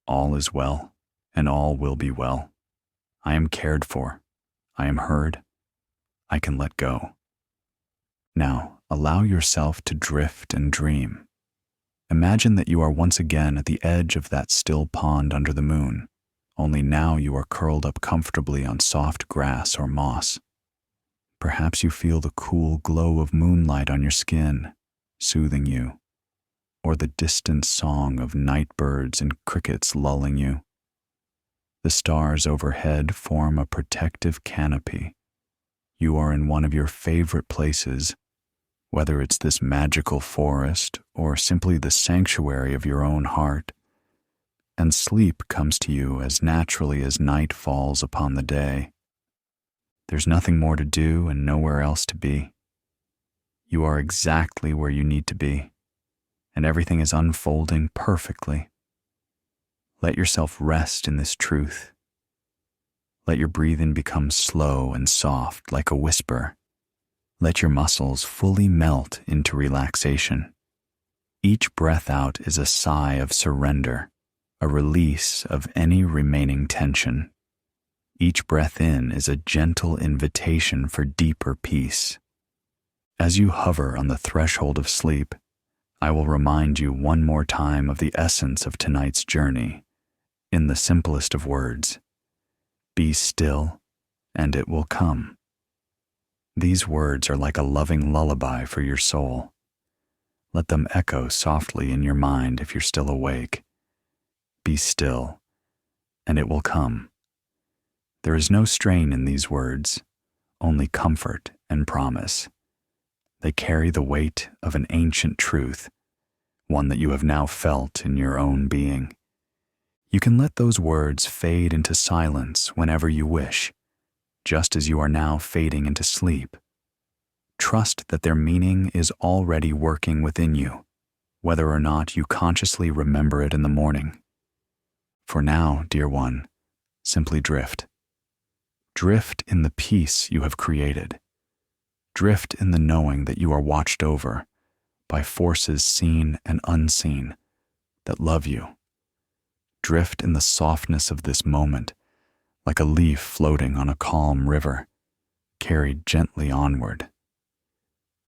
All is well, and all will be well. I am cared for. I am heard. I can let go. Now, allow yourself to drift and dream. Imagine that you are once again at the edge of that still pond under the moon, only now you are curled up comfortably on soft grass or moss. Perhaps you feel the cool glow of moonlight on your skin, soothing you, or the distant song of night birds and crickets lulling you. The stars overhead form a protective canopy. You are in one of your favorite places, whether it's this magical forest or simply the sanctuary of your own heart, and sleep comes to you as naturally as night falls upon the day. There's nothing more to do and nowhere else to be. You are exactly where you need to be, and everything is unfolding perfectly. Let yourself rest in this truth. Let your breathing become slow and soft like a whisper. Let your muscles fully melt into relaxation. Each breath out is a sigh of surrender, a release of any remaining tension. Each breath in is a gentle invitation for deeper peace. As you hover on the threshold of sleep, I will remind you one more time of the essence of tonight's journey, in the simplest of words. Be still, and it will come. These words are like a loving lullaby for your soul. Let them echo softly in your mind if you're still awake. Be still, and it will come. There is no strain in these words, only comfort and promise. They carry the weight of an ancient truth, one that you have now felt in your own being. You can let those words fade into silence whenever you wish, just as you are now fading into sleep. Trust that their meaning is already working within you, whether or not you consciously remember it in the morning. For now, dear one, simply drift. Drift in the peace you have created. Drift in the knowing that you are watched over by forces seen and unseen that love you. Drift in the softness of this moment, like a leaf floating on a calm river, carried gently onward.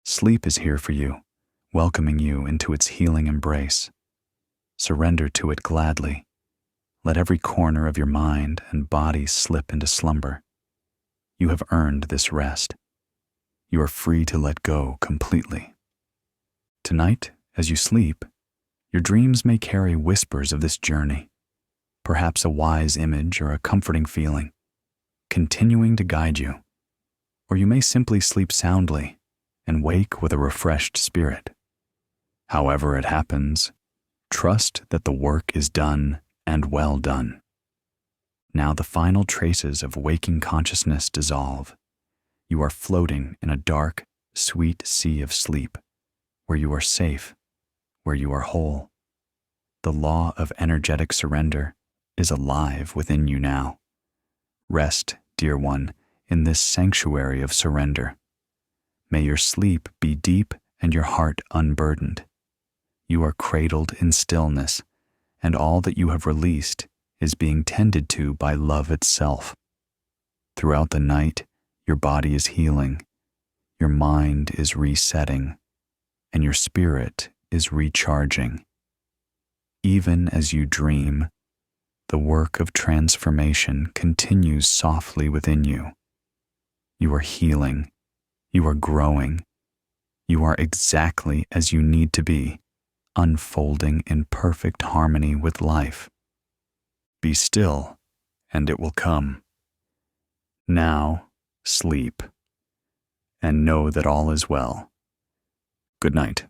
Sleep is here for you, welcoming you into its healing embrace. Surrender to it gladly. Let every corner of your mind and body slip into slumber. You have earned this rest. You are free to let go completely. Tonight, As you sleep, your dreams may carry whispers of this journey, perhaps a wise image or a comforting feeling, continuing to guide you. Or you may simply sleep soundly and wake with a refreshed spirit. However it happens, trust that the work is done and well done. Now the final traces of waking consciousness dissolve. You are floating in a dark, sweet sea of sleep, where you are safe, where you are whole. The law of energetic surrender is alive within you now. Rest, dear one, in this sanctuary of surrender. May your sleep be deep and your heart unburdened. You are cradled in stillness, and all that you have released is being tended to by love itself. Throughout the night, your body is healing, your mind is resetting, and your spirit is recharging. Even as you dream, the work of transformation continues softly within you. You are healing, you are growing, you are exactly as you need to be, unfolding in perfect harmony with life. Be still, and it will come. Now, sleep, and know that all is well. Good night.